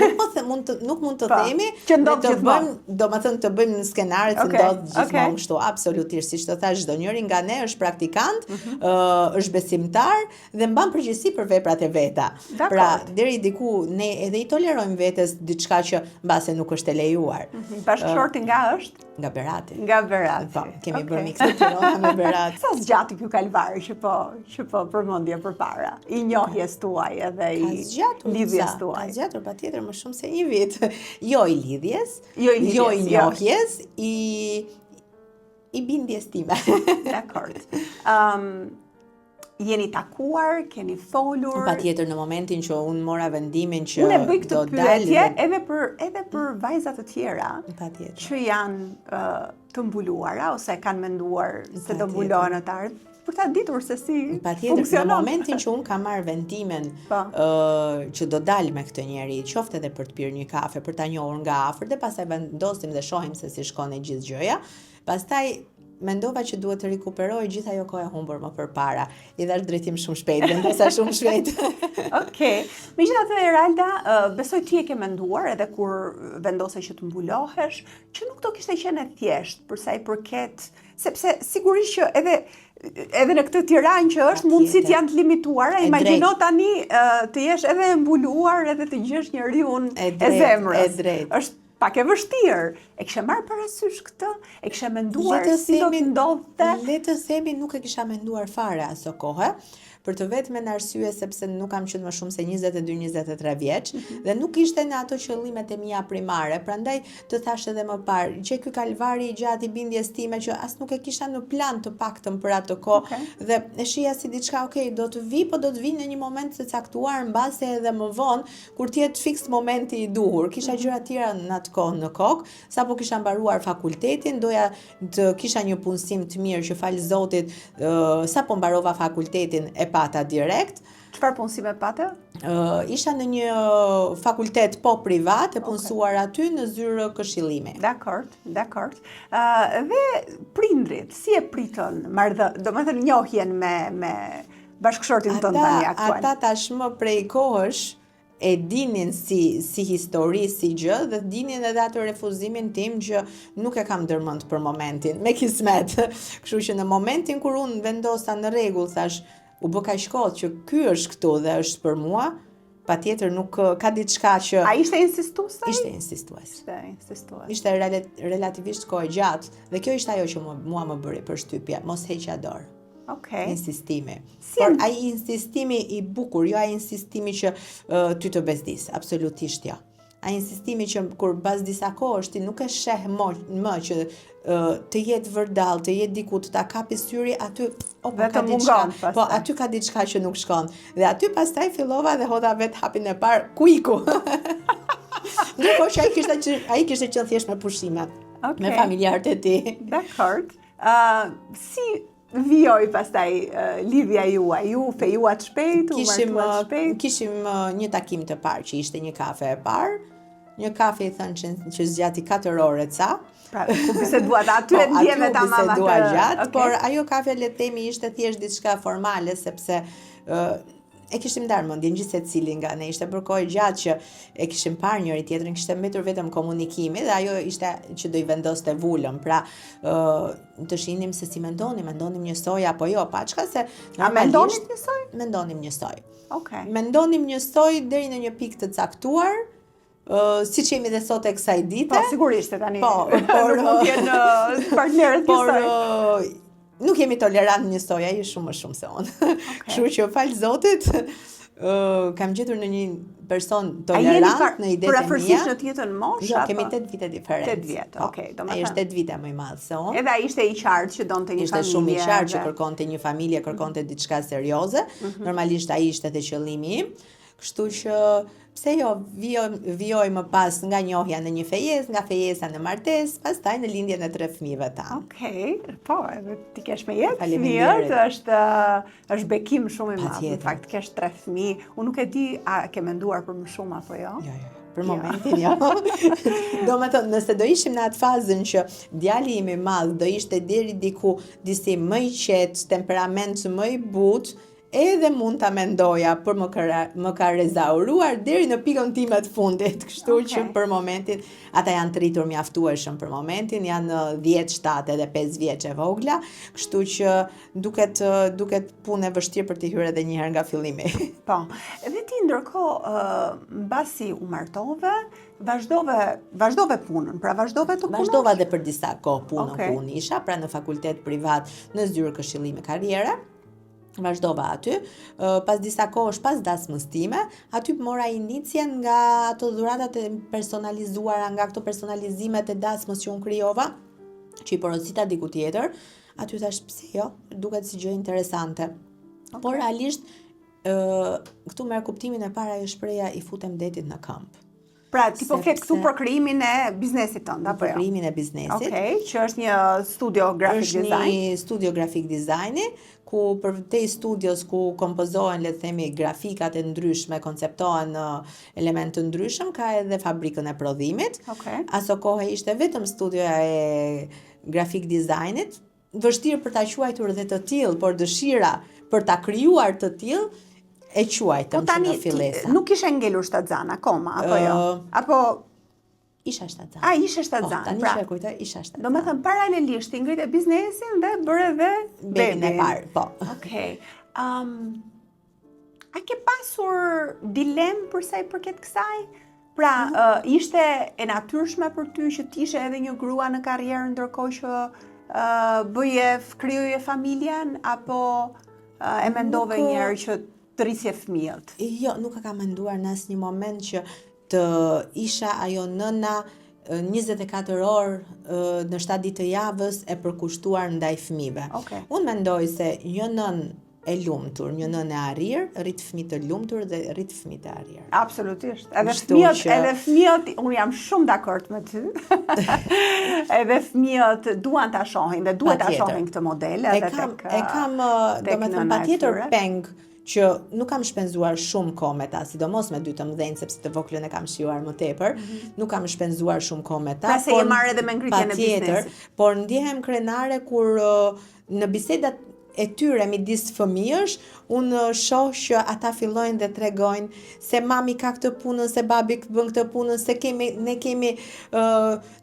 Speaker 2: nuk mund të themi
Speaker 1: që ndodh gjithmonë.
Speaker 2: Domethënë të bëjmë në skenaret që ndodh gjithmonë kështu, absolutisht, siç të thash, çdo njëri nga ne është praktikant, është besimtar dhe mban përgjegjësi për veprat e veta. Pra, deri diku ne edhe i tolerojmë vetes diçka që mbase nuk është e lejuar.
Speaker 1: Bashkëshorti nga është?
Speaker 2: Nga Berati.
Speaker 1: Nga Berati.
Speaker 2: Po, kemi bërë mikse Tirana me Berati.
Speaker 1: Sa zgjati ky kalvar që po përmendje përpara? I njohjes tuaj edhe i lidhjes tuaj.
Speaker 2: Ka zgjatur patjetër më shumë se 1 vit. Jo i lidhjes,
Speaker 1: jo i
Speaker 2: njohjes, i bindjes time.
Speaker 1: Dakor. Jeni takuar, keni folur?
Speaker 2: Patjetër në momentin që unë mora vendimin që
Speaker 1: unë e bëj këtë pyetje edhe për
Speaker 2: Mm.
Speaker 1: vajzat të tjera që janë të mbuluara ose kanë menduar se do mbulohen në të ardhmen, për ta ditur se si funksionon.
Speaker 2: Në momentin që unë kam marrë vendimin që do dal me këtë njeri, qoftë edhe për të pirë një kafe, për ta njohur nga afër, dhe pastaj vendosim dhe shohim se si shkon e gjithë gjëja. Pastaj mendova që duhet të rikuperoj gjithë ajo kohë e humbur më përpara. I dhash drejtim shumë shpejt, vendosa shumë shpejt.
Speaker 1: Okej. Megjithatë, Eralda, besoj ti e ke menduar edhe kur vendose që të mbulohesh, që nuk do kishte qenë e thjeshtë për sa i përket, sepse sigurisht që edhe në këtë Tiranë që është, mundësit janë të limituara. Imagjino tani të jesh edhe mbuluar edhe të gjesh njeriun e zemrës. Është pak e vështirë. E kishe marrë parasysh këtë? E kishe menduar si do të ndodhte?
Speaker 2: Le të themi nuk e kisha menduar fare aso kohë, për të vetmen arsye sepse nuk kam qenë më shumë se 22-23 vjeç dhe nuk ishte në ato qëllimet e mia primare. Prandaj të thash edhe më parë, që ky kalvari i gjatë i bindjes time që as nuk e kisha në plan të paktën për atë kohë dhe e shija si diçka, do të vi, po do të vi në një moment të caktuar, mbase edhe më vonë kur të jetë fiks momenti i duhur. Kisha gjëra tjera në atë kohë në kokë, sapo kisha mbaruar fakultetin, doja të kisha një punësim të mirë që fal Zotit, sapo mbarova fakultetin e pata direkt.
Speaker 1: Çfarë punësime pate?
Speaker 2: Isha në një fakultet privat, e punësuar aty në zyrë këshillimi.
Speaker 1: Dakor. Dhe prindrit, si e pritën domethënë njohjen me bashkëshortin tënd tani aktual?
Speaker 2: Ata tashmë prej kohësh e dinin si histori, si gjë, dhe dinin edhe atë refuzimin tim që nuk e kam ndërmend për momentin, me kismet. Kështu që në momentin kur unë vendosa në rregull, thash, u bë kaq kohë që ky është këtu dhe është për mua, patjetër nuk ka diçka që...
Speaker 1: A ishte insistues?
Speaker 2: Ishte insistues.
Speaker 1: Ishte
Speaker 2: relativisht kohë gjatë dhe kjo ishte ajo që mua më bëri përshtypje, mos heqja dorë. Insistimi. Por ai insistimi i bukur, jo ai insistimi që ty të bezdis, absolutisht jo. Ai insistimi që kur pas disa kohësh ti nuk e sheh më që të jetë vërdall, të jetë diku të ta kapi syri, aty ka diçka. Po aty ka diçka që nuk shkon. Dhe aty pastaj fillova dhe hodha vet hapin e parë ku iku. Ndërkohë që ai kishte qenë thjesht me pushime, me familjarët e tij.
Speaker 1: Dakor. Si vijoj pastaj lidhja juaj, ju fejuat shpejt, u martuat shpejt?
Speaker 2: Kishim një takim të parë që ishte një kafe e parë, një kafe i thënë që zgjati 4 orë ca.
Speaker 1: Pra, ku biseduat aty e ndjeve tamam atë.
Speaker 2: Gjatë, por ajo kafe le të themi ishte thjesht diçka formale sepse e kishim ndarë mendjen gjithë secili nga ne, ishte për kohë gjatë që e kishim parë njëri tjetrin, kishte mbetur vetëm komunikimi dhe ajo ishte që do i vendoste vulën. Pra, të shihnim se si mendonim njësoj apo jo, paçka se
Speaker 1: mendonim njësoj?
Speaker 2: Mendonim njësoj.
Speaker 1: Okej.
Speaker 2: Mendonim njësoj deri në një pikë të caktuar. Siç jemi dhe sot e kësaj dite.
Speaker 1: Po, sigurisht tani. Por mund të jenë partnerët njësoj.
Speaker 2: Nuk jemi tolerant njësoj, ai është shumë më shumë se unë. Kështu që fal Zotit, kam gjetur në një person
Speaker 1: A jeni
Speaker 2: tolerant në idetë mia.
Speaker 1: parafërsisht në të njëjtën moshë?
Speaker 2: Jo,
Speaker 1: apo?
Speaker 2: kemi 8 vite diferencë.
Speaker 1: 8 vjet,
Speaker 2: Po.
Speaker 1: okay,
Speaker 2: Ai
Speaker 1: domethënë-
Speaker 2: është 8 vite më i madh se unë.
Speaker 1: Edhe ai ishte i qartë që donte një
Speaker 2: Ishte
Speaker 1: familje.
Speaker 2: shumë i qartë që
Speaker 1: dhe-
Speaker 2: kërkonte një familje, kërkonte diçka serioze. Normalisht ai ishte te qëllimi im. Kështu që pse jo, vijoj më pas nga njohja në një fejesë, nga fejesa në martesë, pastaj në lindjen e 3 fëmijëve tanë.
Speaker 1: Okej, po, edhe ti kesh me jetë
Speaker 2: Faleminderit.
Speaker 1: fëmijët, është bekim shumë i madh. Në
Speaker 2: Patjetër.
Speaker 1: fakt kesh 3 fëmijë. Unë nuk e di, a ke menduar për më shumë apo jo?
Speaker 2: Jo. Për momentin jo. Do me thënë, nëse do ishim në atë fazën që djali im i madh do ishte deri diku disi më i qetë, temperament më i butë, edhe mund ta mendoja, për më ka rezauruar deri në pikën time të fundit, kështu që
Speaker 1: Okay.
Speaker 2: për momentin ata janë të rritur mjaftueshëm për momentin, janë 10, 7 edhe 5 vjeç e vogla, kështu që duket punë e vështirë për të hyrë edhe një herë nga fillimi.
Speaker 1: Po. Edhe ti ndërkohë mbasi u martove, vazhdove punën, pra vazhdove të punosh?
Speaker 2: Vazhdova edhe për disa kohë punën
Speaker 1: Okay.
Speaker 2: ku unë isha, pra në fakultet privat në zyrë këshillime karriere. Vazhdova aty, pas disa kohësh pas dasmës time, aty mora inicjen nga ato dhuratat e personalizuara, nga ato personalizimet e dasmës që unë krijova, që i porosita diku tjetër, aty thash pse jo, duket si gjë interesante. Por realisht këtu merr kuptimin e para e shpreha i futem detit në këmbë.
Speaker 1: Pra, ti po flet këtu
Speaker 2: Sepse-
Speaker 1: për krijimin e biznesit tënd, apo
Speaker 2: Për
Speaker 1: jo?
Speaker 2: krijimin e biznesit.
Speaker 1: Okej, që është një studio graphic
Speaker 2: Është
Speaker 1: design.
Speaker 2: një studio grafik dizajni, ku për te studios ku kompozohen, le të themi, grafikat e ndryshme, konceptohen elemente të ndryshëm, ka edhe fabrikën e prodhimit.
Speaker 1: Okej.
Speaker 2: Aso kohë ishte vetëm studioja e grafik dizajnit, vështirë për ta quajtur dhe të tillë, por dëshira për ta krijuar të tillë e quajtëm që
Speaker 1: Tani
Speaker 2: në fillesa.
Speaker 1: nuk ishe ngelur shtatzan akoma, apo jo? Apo
Speaker 2: Isha shtatzan.
Speaker 1: ishe shtatzan.
Speaker 2: Tani
Speaker 1: Pra,
Speaker 2: që e kujtoj, isha shtatzan.
Speaker 1: do me thënë paralelisht ti ngritë biznesin dhe bëre dhe
Speaker 2: Bebin e parë, po.
Speaker 1: Okej. A ke pasur dilem për sa i përket kësaj? Pra, ishte e natyrshme për ty që t'ishe edhe një grua në karrierë ndërkohë që krijoje familjen, apo e mendove
Speaker 2: Nuk,
Speaker 1: një herë që të rrisje fëmijët?
Speaker 2: Jo, nuk e kam menduar në asnjë moment që të isha ajo nëna 24 orë në 7 ditë të javës e përkushtuar ndaj fëmijëve.
Speaker 1: Okej.
Speaker 2: Unë mendoj se një nën e lumtur, një nën e arrir, rrit fëmijë të lumtur dhe rrit fëmijë të arrir.
Speaker 1: Absolutisht. Edhe
Speaker 2: Kështu
Speaker 1: fëmijët,
Speaker 2: që-
Speaker 1: unë jam shumë dakord me ty. Edhe fëmijët duan ta shohin dhe duhet ta
Speaker 2: Patjetër.
Speaker 1: shohin këtë model
Speaker 2: E
Speaker 1: edhe
Speaker 2: kam,
Speaker 1: tek
Speaker 2: e kam
Speaker 1: tek
Speaker 2: do me thënë
Speaker 1: nëna e
Speaker 2: patjetër
Speaker 1: tyre.
Speaker 2: peng që nuk kam shpenzuar shumë kohë me ta, sidomos me dy të mëdhenj, sepse të voglën e kam shijuar më tepër, nuk kam shpenzuar shumë kohë me ta.
Speaker 1: Pra se je marrë edhe me ngritjen e
Speaker 2: patjetër,
Speaker 1: biznesit.
Speaker 2: por ndjehem krenare kur në bisedat e tyre midis fëmijësh, unë shoh që ata fillojnë dhe tregojnë se mami ka këtë punën, se babi bën këtë punën, se ne kemi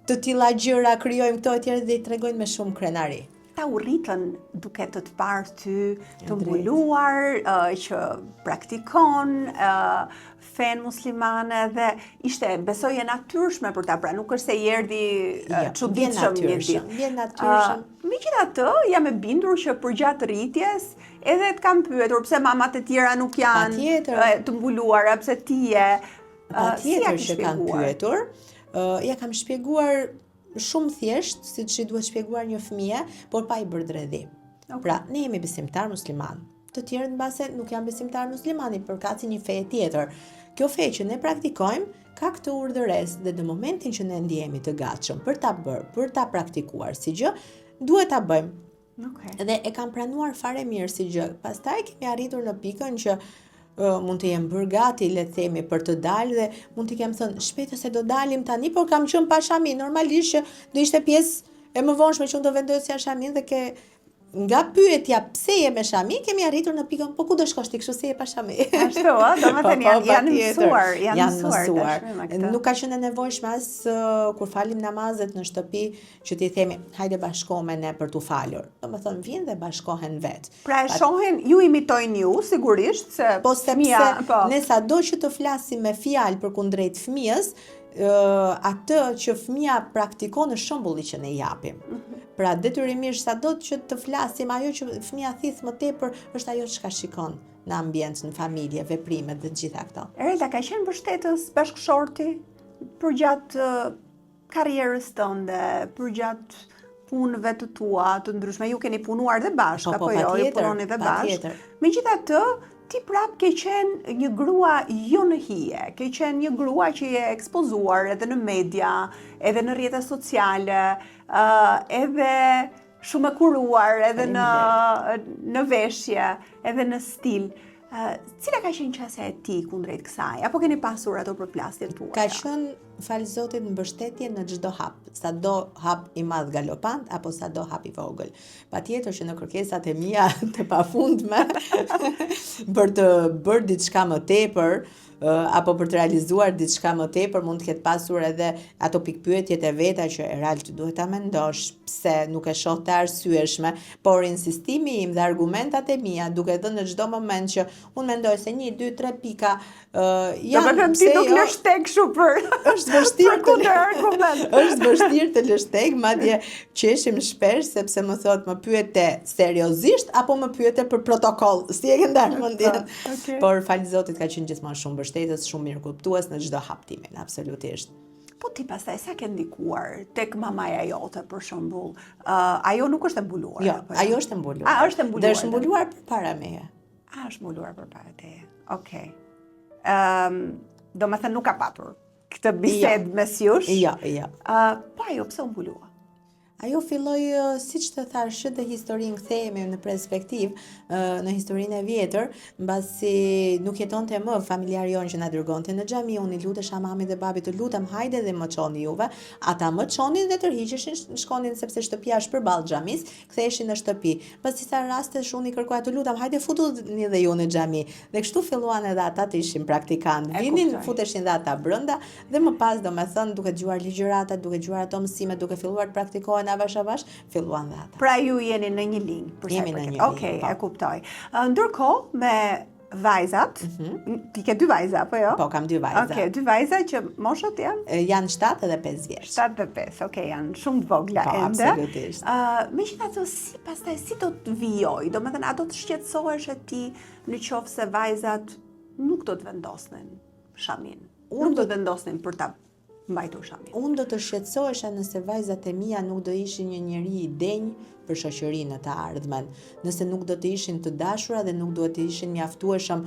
Speaker 2: të tilla gjëra, krijojmë këto etj dhe i tregojnë me shumë krenari.
Speaker 1: Ta u rritën duke të parë ty të
Speaker 2: drejt.
Speaker 1: mbuluar, që praktikon fen muslimane dhe ishte besoj e natyrshme për ta, pra nuk është se i erdhi çuditshëm një ditë.
Speaker 2: Vjen natyrshëm.
Speaker 1: Megjithatë, jam e bindur që përgjatë rritjes edhe të kam pyetur pse mamat e tjera nuk janë
Speaker 2: Patjetër.
Speaker 1: të mbuluara, pse ti je.
Speaker 2: Patjetër
Speaker 1: si ja
Speaker 2: që
Speaker 1: ke
Speaker 2: kanë
Speaker 1: shpjeguar?
Speaker 2: pyetur. Ja kam shpjeguar shumë thjesht, siç i duhet shpjeguar një fëmije, por pa i bërë dredhi. Pra, ne jemi besimtar musliman. Të tjerët mbase nuk janë besimtar muslimani, përkatësi një fe tjetër. Kjo fe që ne praktikojmë ka këtë urdhëresë dhe në momentin që ne ndihemi të gatshëm për ta bërë, për ta praktikuar si gjë, duhet ta bëjmë.
Speaker 1: Okej.
Speaker 2: Dhe e kam pranuar fare mirë si gjë. Pastaj kemi arritur në pikën që mund të jem bërë gati, le të themi, për të dalë dhe mund të kem thënë shpejt se do dalim tani, por kam qenë pa shamin. Normalisht që do ishte pjesë e mëvonshme që unë do vendosja shamin dhe nga pyetja pse je me shami, kemi arritur në pikën, po ku do shkosh ti kështu se je pa shami?
Speaker 1: Ashtu, domethënë janë mësuar,
Speaker 2: janë mësuar.
Speaker 1: tashmë me këtë.
Speaker 2: Nuk ka qenë e nevojshme as kur falim namazet në shtëpi që ti themi, hajde bashko me ne për t'u falur. Domethënë vjen dhe bashkohen vet.
Speaker 1: Pra e shohin, ju imitojnë ju, sigurisht, se
Speaker 2: Po sepse ne sado që të flasim me fjalë përkundrejt fëmijës, atë që fëmia praktikon në shembulli që ne japim. Pra detyrimisht sado që të flasim ajo që fëmia thith më tepër është ajo çka shikon në ambient, në familje, veprimet dhe gjitha këto.
Speaker 1: Erelda, ka qenë mbështetës bashkëshorti përgjatë karrierës tënde, përgjatë punëve të tua të ndryshme? Ju keni punuar dhe bashkë, apo jo? Ju punoni dhe bashkë. Megjithatë, ti prap ke qenë një grua jo në hije, ke qenë një grua që je ekspozuar edhe në media, edhe në rrjetet sociale, edhe shumë e kuruar, edhe në veshje, edhe në stil. Cila ka qenë qasja e ti kundrejt kësaj? Apo keni pasur ato përplasjet tuaja?
Speaker 2: Ka qenë, falë Zotit, mbështetje në çdo hap, sado hap i madh galopant apo sado hap i vogël. Patjetër që në kërkesat e mia të pafundme për të bërë diçka më tepër, apo për të realizuar diçka më tepër, mund të ketë pasur edhe ato pikpyetjet e veta që Erald duhet ta mendosh, pse nuk e shoh të arsyeshme, por insistimi im dhe argumentat e mia duke dhënë në çdo moment që unë mendoj se 1, 2, 3 pika janë
Speaker 1: pse ti nuk lësh tek kështu për
Speaker 2: është vështirë
Speaker 1: të argument.
Speaker 2: Është vështirë të lësh tek, madje qeshim shpesh sepse më thot më pyete seriozisht apo më pyete për protokoll. Si e ke ndarë mendjen?
Speaker 1: Okay.
Speaker 2: Por falë Zotit ka qenë gjithmonë shumë mbështetës, shumë mirë kuptues në çdo hap timin, absolutisht.
Speaker 1: Po ti pastaj sa ke ndikuar tek mamaja jote për shembull? Ajo nuk është e mbuluar.
Speaker 2: Jo, ajo është e mbuluar.
Speaker 1: Është e mbuluar.
Speaker 2: Dhe është mbuluar përpara meje.
Speaker 1: Është mbuluar përpara teje. Okej. Do me thënë nuk ka patur këtë bisedë mes jush.
Speaker 2: Jo.
Speaker 1: Po ajo pse u mbulua?
Speaker 2: Ajo filloi, siç të thash, dhe historinë kthehemi në perspektiv, në historinë e vjetër, mbasi nuk jetonte më familjari jon që na dërgonte në xhami, unë i lutesha mamit dhe babit, të lutem hajde dhe më çoni juve. Ata më çonin dhe tërhiqeshin, shkonin sepse shtëpia është përballë xhamis, ktheheshin në shtëpi. Pas disa rastesh unë i kërkoja, të lutem hajde futuni dhe ju në xhami. Dhe kështu filluan edhe ata të ishin praktikantë. Vinin, futeshin dhe ata brenda dhe më pas, domethënë, duke dëgjuar ligjërata, duke dëgjuar ato mësime, duke filluar të praktikohen avash filluan dhe ata.
Speaker 1: Pra ju jeni në një linjë.
Speaker 2: Jemi në një linjë.
Speaker 1: Okej, e kuptoj. Ndërkohë me vajzat, ti ke 2 vajza, apo jo?
Speaker 2: Po, kam 2 vajza.
Speaker 1: Okej, 2 vajza që moshët janë?
Speaker 2: Janë 7 dhe 5 vjeç.
Speaker 1: 7 dhe 5, okej, janë shumë të vogla
Speaker 2: po,
Speaker 1: ende.
Speaker 2: Absolutisht.
Speaker 1: Megjithatë, si do të vijoj? Domethënë, a do të shqetësohesh e ti në qoftë se vajzat nuk do të vendosnin shamin? Nuk do të vendosnin për ta mbajtur shamin.
Speaker 2: Unë do të shqetësohesha nëse vajzat e mia nuk do ishin një njeri i denjë për shoqërinë të ardhmen, nëse nuk do të ishin të dashura dhe nuk do të ishin mjaftueshëm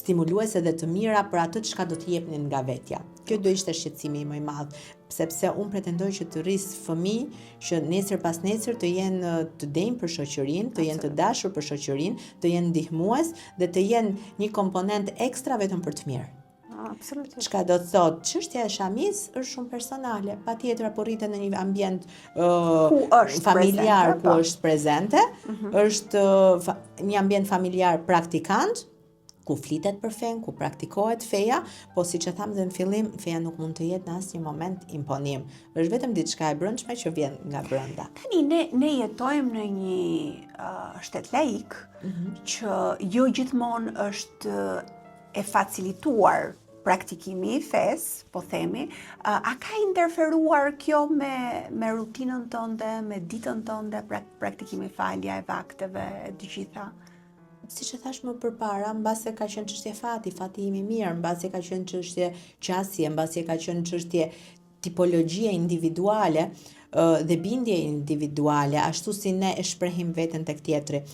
Speaker 2: stimuluese dhe të mira për atë çka do të jepnin nga vetja. Kjo do ishte shqetësimi më i madh, sepse unë pretendoj që të rris fëmijë që nesër pas nesër të jenë të denjë për shoqërinë, të jenë të dashur për shoqërinë, të jenë ndihmues dhe të jenë një komponent ekstra vetëm për të mirë.
Speaker 1: Absolutisht.
Speaker 2: Çka do të thotë, çështja e shamis është shumë personale. Patjetër apo rritet në një ambient familjar ku është prezente, është një ambient familjar praktikant, ku flitet për fen, ku praktikohet feja, po siç e tham dhe në fillim, feja nuk mund të jetë në asnjë moment imponim. Është vetëm diçka e brendshme që vjen nga brenda.
Speaker 1: Tani ne jetojmë në një shtet laik që jo gjithmonë është e facilituar praktikimi i fesë, po themi, a ka interferuar kjo me rutinën tënde, me ditën tënde, praktikimi falja e vakteve, të gjitha?
Speaker 2: Siç e thash më përpara, mbase ka qenë çështje fati im i mirë, mbase ka qenë çështje qasje, mbase ka qenë çështje tipologjie individuale dhe bindje individuale, ashtu si ne e shprehim veten tek tjetri.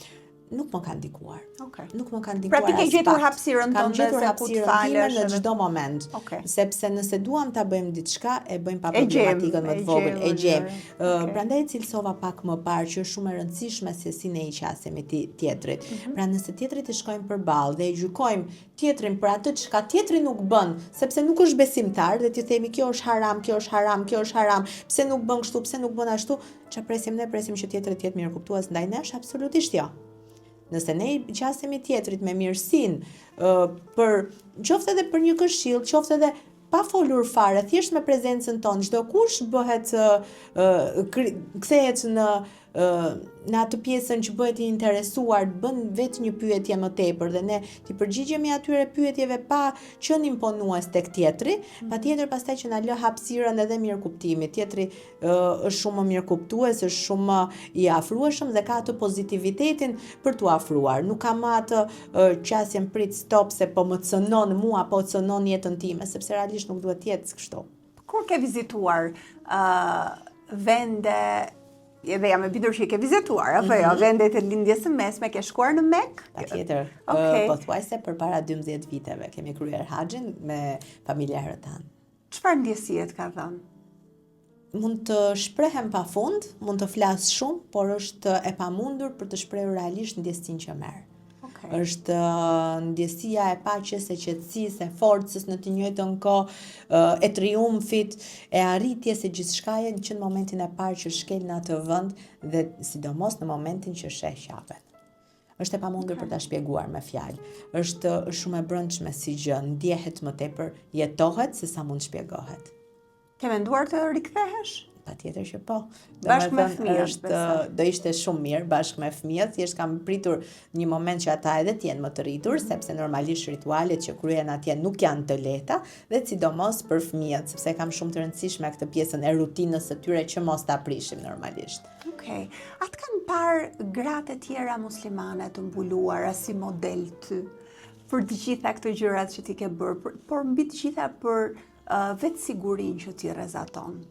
Speaker 2: Nuk më ka ndikuar. Nuk më ka ndikuar.
Speaker 1: Pra ti ke gjetur hapësirën tënde se ku të falesh
Speaker 2: në çdo moment. Sepse nëse duam ta bëjmë diçka, e bëjmë pa problematikën më të vogël, e gjejmë. Prandaj cilësova pak më parë që është shumë e rëndësishme se si ne i qasemi tjetrit. Pra nëse tjetrit i shkojmë përballë dhe e gjykojmë tjetrin për atë çka tjetri nuk bën, sepse nuk është besimtar dhe ti themi kjo është haram, kjo është haram, kjo është haram, pse nuk bën kështu, pse nuk bën ashtu, çfarë presim ne? Presim që tjetri të jetë mirëkuptues ndaj nesh? Absolutisht jo. Nëse ne i qasemi tjetrit me mirësinë, qoftë edhe për një këshill, qoftë edhe pa folur fare, thjesht me prezencën tonë, çdo kush bëhet kthehet në në atë pjesën që bëhet i interesuar, bën vetë një pyetje më tepër dhe ne t'i përgjigjemi atyre pyetjeve pa qenë imponues tek tjetri, patjetër pastaj që na lë hapësirën edhe mirëkuptimit. Tjetri është shumë më mirëkuptues, është shumë më i afrueshëm dhe ka atë pozitivitetin për t'u afruar. Nuk ka më atë qasjen prit stop se po më cënon mua, po cënon jetën time, sepse realisht nuk duhet të jetë kështu.
Speaker 1: Kur ke vizituar vende, edhe jam e bindur që i ke vizituar, apo jo, vendet e lindjes së mesme, ke shkuar në Mekë?
Speaker 2: Patjetër, pothuajse përpara 12 viteve kemi kryer haxhin me familjarët tanë.
Speaker 1: Çfarë ndjesie të ka dhënë?
Speaker 2: Mund të shprehem pafund, mund të flas shumë, por është e pamundur për të shprehur realisht ndjesinë që merr. Është ndjesia e paqes, e qetësisë, e forcës në të njëjtën kohë, e triumfit, e arritjes së gjithçkaje që në momentin e parë që shkel në atë vend dhe sidomos në momentin që sheh qapet. Është e pamundur për ta shpjeguar me fjalë. Është shumë e brendshme si gjë, ndjehet më tepër, jetohet se sa mund shpjegohet.
Speaker 1: Ke menduar të rikthehesh?
Speaker 2: Patjetër që po.
Speaker 1: Bashkë me fëmijët.
Speaker 2: Do ishte shumë mirë bashkë me fëmijët, thjesht kam pritur një moment që ata edhe të jenë më të rritur, sepse normalisht ritualet që kryhen atje nuk janë të lehta, dhe sidomos për fëmijët, sepse kam shumë të rëndësishme këtë pjesën e rutinës së tyre që mos ta prishim normalisht.
Speaker 1: Okej. Atë kanë parë gratë e tjera muslimane të mbuluara si model ty për të gjitha këto gjërat që ti ke bërë, por mbi të gjitha për vetë sigurinë që ti rrezaton.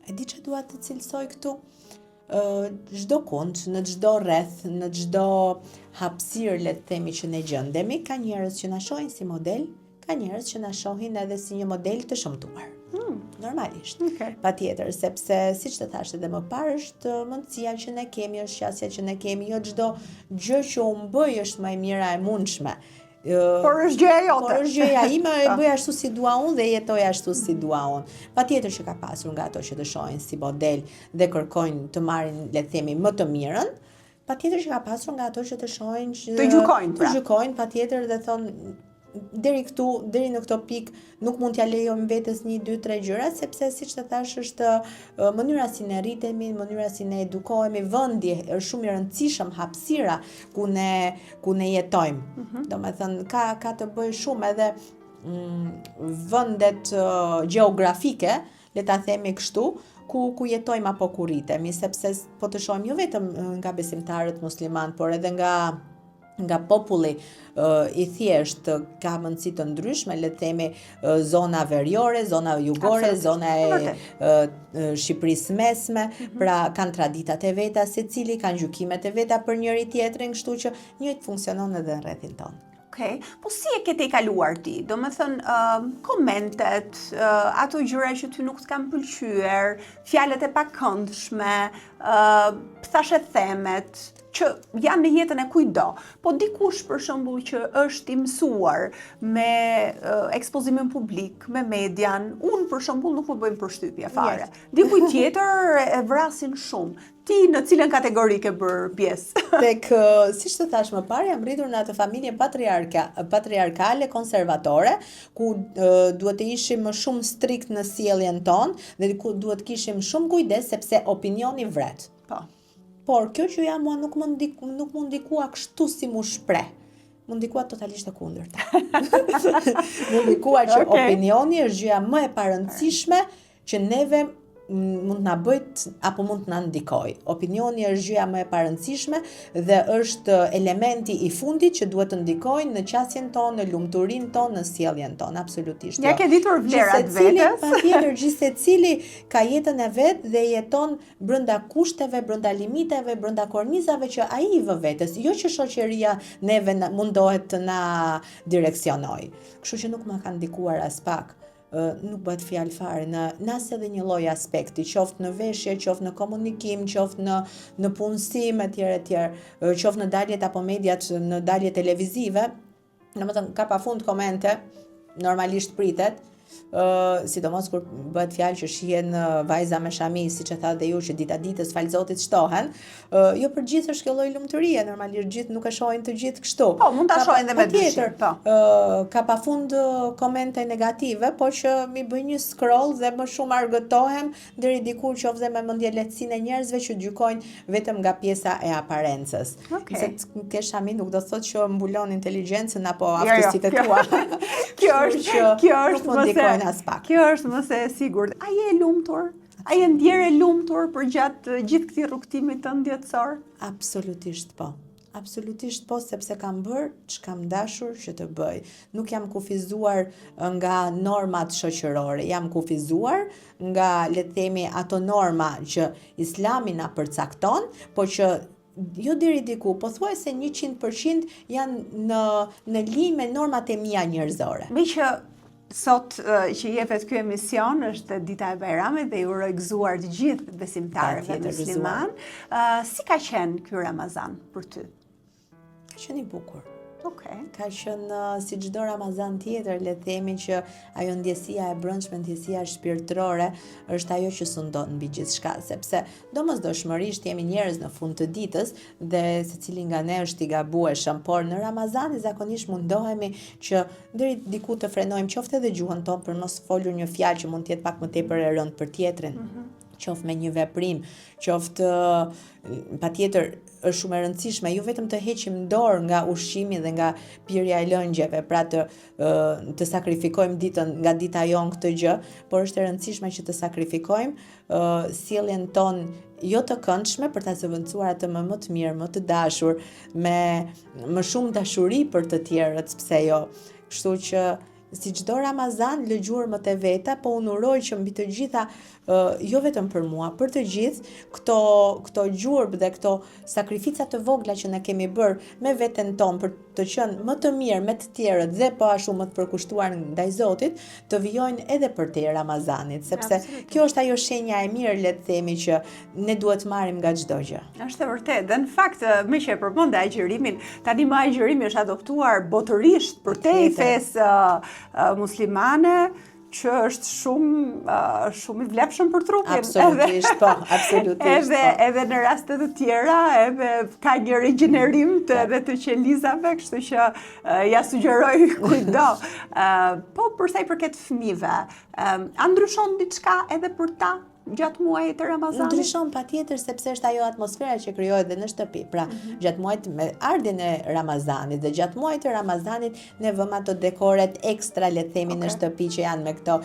Speaker 2: E di që dua të cilësoj këtu, çdo kund, në çdo rreth, në çdo hapësirë, le të themi që ne gjendemi, ka njerëz që na shohin si model, ka njerëz që na shohin edhe si një model të shëmtuar. Normalisht. Patjetër, sepse siç të thash edhe më parë, është mundësia që ne kemi, është qasja që ne kemi, jo çdo gjë që u bëj është më e mira e mundshme.
Speaker 1: Por është gjëja jote.
Speaker 2: Por është gjëja ime, e bëj ashtu si dua unë dhe jetoj ashtu si dua unë. Patjetër që ka pasur nga ato që të shohin si model dhe kërkojnë të marrin, le të themi, më të mirën. Patjetër që ka pasur nga ato që të shohin që
Speaker 1: të gjykojnë,
Speaker 2: të gjykojnë, patjetër dhe thonë deri këtu, deri në këto pikë nuk mund t'ja lejojmë vetes 1, 2, 3 gjëra, sepse siç të thash është mënyra si ne rritemi, mënyra si ne edukohemi, vendi është shumë i rëndësishëm, hapësira ku ne jetojmë. Domethënë ka të bëjë shumë edhe vendet gjeografike, le ta themi kështu, ku jetojmë apo ku rritemi, sepse po të shohim jo vetëm nga besimtarët musliman, por edhe nga populli i thjesht ka mundësi të ndryshme, le të themi zona veriore, zona jugore, zona e Shqipërisë mesme, pra kanë traditat e veta, secili kanë gjykimet e veta për njëri tjetrin, kështu që njëjtë funksionon edhe në rrethin tonë.
Speaker 1: Okej, po si e ke te kaluar ti? Do me thënë, komentet, ato gjëra që ty nuk t'kan pëlqyer, fjalët e pakëndshme, thashe themet, që janë në jetën e kujdo, po dikush për shembull që është i mësuar me ekspozimin publik, me median, unë për shembull nuk më bëjmë përshtypje fare. Dikuj tjetër e vrasin shumë. Ti në cilën kategori ke bërë pjesë?
Speaker 2: Tek, siç të thash më parë, jam rritur në atë familje patriarkale, konservatore, ku duhet të ishim më shumë strikt në sjelljen tonë dhe ku duhet të kishim shumë kujdes sepse opinioni vret.
Speaker 1: Po.
Speaker 2: Por kjo që ja mua nuk më ndikua kështu si mu shpreh. Më ndikua totalisht e kundërta. Më ndikua që opinioni është gjëja më e parëndësishme që neve mund na bëjt apo mund na ndikoj. Opinioni është gjëja më e parëndësishme dhe është elementi i fundit që duhet të ndikojnë në qasjen tonë, në lumturinë tonë, në sjelljen tonë, absolutisht.
Speaker 1: Ja ke ditur vlerat vetes?
Speaker 2: Patjetër, gjithsecili ka jetën e vet dhe jeton brenda kushteve, brenda limiteve, brenda kornizave që ai i vë vetes, jo që shoqëria neve mundohet të na direksionoj. Kështu që nuk ma ka ndikuar as pak. Nuk bëhet fjalë fare në as edhe një lloj aspekti, qoftë në veshje, qoftë në komunikim, qoftë në punësim etj, qoftë në daljet apo mediat, në dalje televizive. Domethënë ka pafund komente, normalisht pritet, sidomos kur bëhet fjalë që shihen vajza me shami, siç e tha dhe ju, që dita ditës fal Zotit shtohen, jo për gjithë është kjo lloj lumturie, normalisht gjithë nuk e shohin të gjithë kështu.
Speaker 1: Po, mund ta shohin dhe me dyshim, po.
Speaker 2: Ka pafund komente negative, po që mi bëj një scroll dhe më shumë argëtohem deri diku qoftë me mendje lehtësinë e njerëzve që gjykojnë vetëm nga pjesa e aparencës. Se të kesh shami nuk do të thotë që mbulon inteligjencën apo aftësitë tua.
Speaker 1: Kjo është mos e sigurt. A je e lumtur? A je ndjerë e lumtur për gjatë gjithë këtij rrugtimit të ndjetësor?
Speaker 2: Absolutisht po. Absolutisht po, sepse kam bërë që kam dashur që të bëj. Nuk jam kufizuar nga normat shoqërore, jam kufizuar nga, le të themi, ato norma që Islami na përcakton, po që jo deri diku, po thuaj se 100% janë në linjë me normat e mia njerëzore.
Speaker 1: Me që sot që jepet ky emision është dita e Bajramit dhe ju uroj gëzuar të gjithë besimtarëve musliman. Si ka qenë ky Ramazan për ty?
Speaker 2: Ka qenë i bukur.
Speaker 1: Ka
Speaker 2: qenë si çdo Ramazan tjetër, le të themi që ajo ndjesia e brendshme, ndjesia shpirtërore është ajo që sundon mbi gjithçka, sepse domosdoshmërisht jemi njerëz në fund të ditës dhe secili nga ne është i gabueshëm, por në Ramazan zakonisht mundohemi që deri diku të frenojmë qoftë edhe gjuhën tonë për mos folur një fjalë që mund të jetë pak më tepër e rëndë për tjetrin. Qoftë me një veprim, qoftë patjetër është shumë e rëndësishme jo vetëm të heqim dorë nga ushqimi dhe nga pirja e lëngjeve, pra të sakrifikojmë ditën nga dita jonë këtë gjë, por është e rëndësishme që të sakrifikojmë sjelljen tonë jo të këndshme për ta zëvendësuar atë më të mirë, më të dashur, me më shumë dashuri për të tjerët, pse jo. Kështu që si çdo Ramazan lë gjurmët e veta, po unë uroj që mbi të gjitha, jo vetëm për mua, për të gjithë, këto gjurmë dhe këto sakrifica të vogla që ne kemi bërë me veten tonë për të qenë më të mirë me të tjerët dhe po ashtu më të përkushtuar ndaj Zotit, të vijojnë edhe për te Ramazanit, sepse kjo është ajo shenja e mirë, le të themi, që ne duhet marrim nga çdo gjë.
Speaker 1: Është e vërtetë. Dhe në fakt, me që e përmend agjërimin, tani më agjërimi është adoptuar botërisht për te i fesë muslimane, që është shumë i vlefshëm për trupin.
Speaker 2: Absolutisht, po, absolutisht.
Speaker 1: Edhe në raste të tjera, edhe ka një regenerim edhe të qelizave, kështu që ja sugjeroj kujdo. Po, përsa i përket fëmijëve, a ndryshon diçka edhe për ta gjatë muajit të Ramazanit?
Speaker 2: Ndryshon patjetër, sepse është ajo atmosfera që krijohet dhe në shtëpi. Pra, gjatë muajit me ardhjen e Ramazanit dhe gjatë muajit të Ramazanit ne vëmë ato dekoret ekstra, le të themi, në shtëpi që janë me këto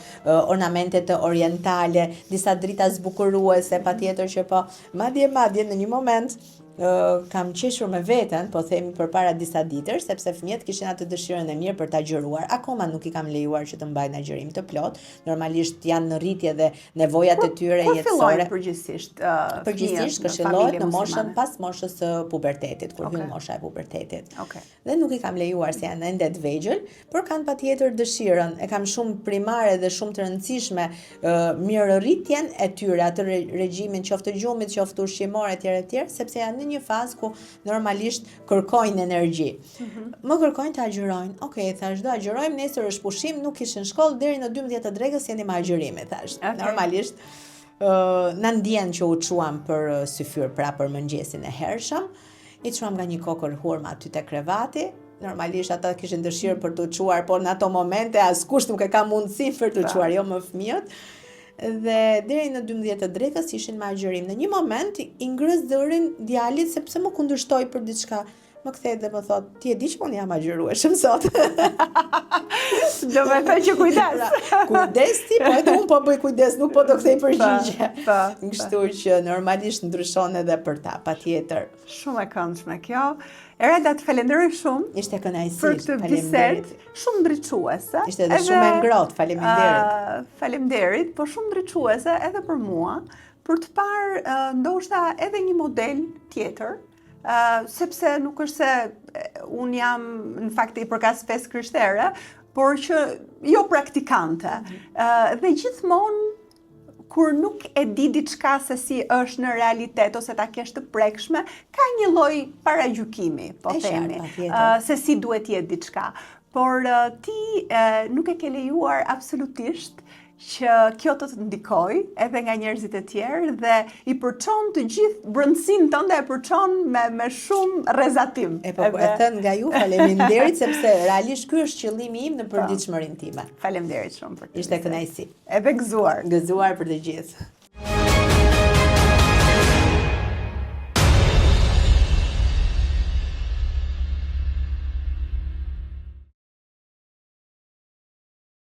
Speaker 2: ornamente të orientale, disa drita zbukuruese, patjetër që po madje në një moment kam qeshur me veten, po themi përpara disa ditësh, sepse fëmijët kishin atë dëshirën e mirë për ta agjëruar. Akoma nuk i kam lejuar që të mbajnë agjërim të plot. Normalisht janë në rritje dhe nevojat e tyre jetësore.
Speaker 1: Kur fillojnë përgjithsisht?
Speaker 2: Përgjithsisht këshillohet në moshën pas moshës së pubertetit, kur hyn mosha e pubertetit. Dhe nuk i kam lejuar se janë ende të vegjël, por kanë patjetër dëshirën. E kam shumë primare dhe shumë të rëndësishme mirërritjen e tyre, atë regjimin qoftë gjumit, qoftë ushqimor etj, sepse janë një fazë ku normalisht kërkojnë energji. Më kërkojnë të agjërojnë. Okej, thash, do agjërojmë, nesër është pushim, nuk ishin shkollë, deri në 12 të drekës jeni me agjërime, thash. Normalisht na ndjen që u çuam për syfyr, pra për mëngjesin e hershëm, i çuam nga një kokër hurma aty te krevati. Normalisht ata kishin dëshirë për të çuar, por në ato momente askush nuk e ka mundësi për të çuar, jo më fëmijët. Dhe deri në 12 të drekës ishin me agjërim. Në një moment i ngrës zërin djalit sepse më kundërshtoi për diçka. Më kthehet dhe më thot, ti e di që unë jam agjërueshëm sot.
Speaker 1: Do me thënë që kujdes.
Speaker 2: Kujdes ti, po edhe unë po bëj kujdes, nuk po do kthej përgjigje. Kështu që normalisht ndryshon edhe për ta, patjetër.
Speaker 1: Shumë e këndshme kjo. Ereda, të falenderoj shumë.
Speaker 2: Ishte kënaqësi.
Speaker 1: Për këtë bisedë shumë ndriçuese.
Speaker 2: Ishte edhe shumë e ngrohtë, faleminderit.
Speaker 1: Faleminderit, po shumë ndriçuese edhe për mua, për të parë ndoshta edhe një model tjetër, sepse nuk është se unë jam në fakt i përkas fesë krishtere, por që jo praktikante. Dhe gjithmonë kur nuk e di diçka se si është në realitet ose ta kesh të prekshme, ka një lloj paragjykimi, po themi, se si duhet jetë diçka. por ti nuk e ke lejuar absolutisht që kjo të ndikoj edhe nga njerëzit e tjerë dhe i përçon të gjithë brëndësinë tënde, e përçon me shumë rrezatim.
Speaker 2: E thënë nga ju, faleminderit, sepse realisht ky është qëllimi im në përditshmërinë time.
Speaker 1: Faleminderit shumë për këtë.
Speaker 2: Ishte kënaqësi.
Speaker 1: Edhe gëzuar.
Speaker 2: Gëzuar për të gjithë.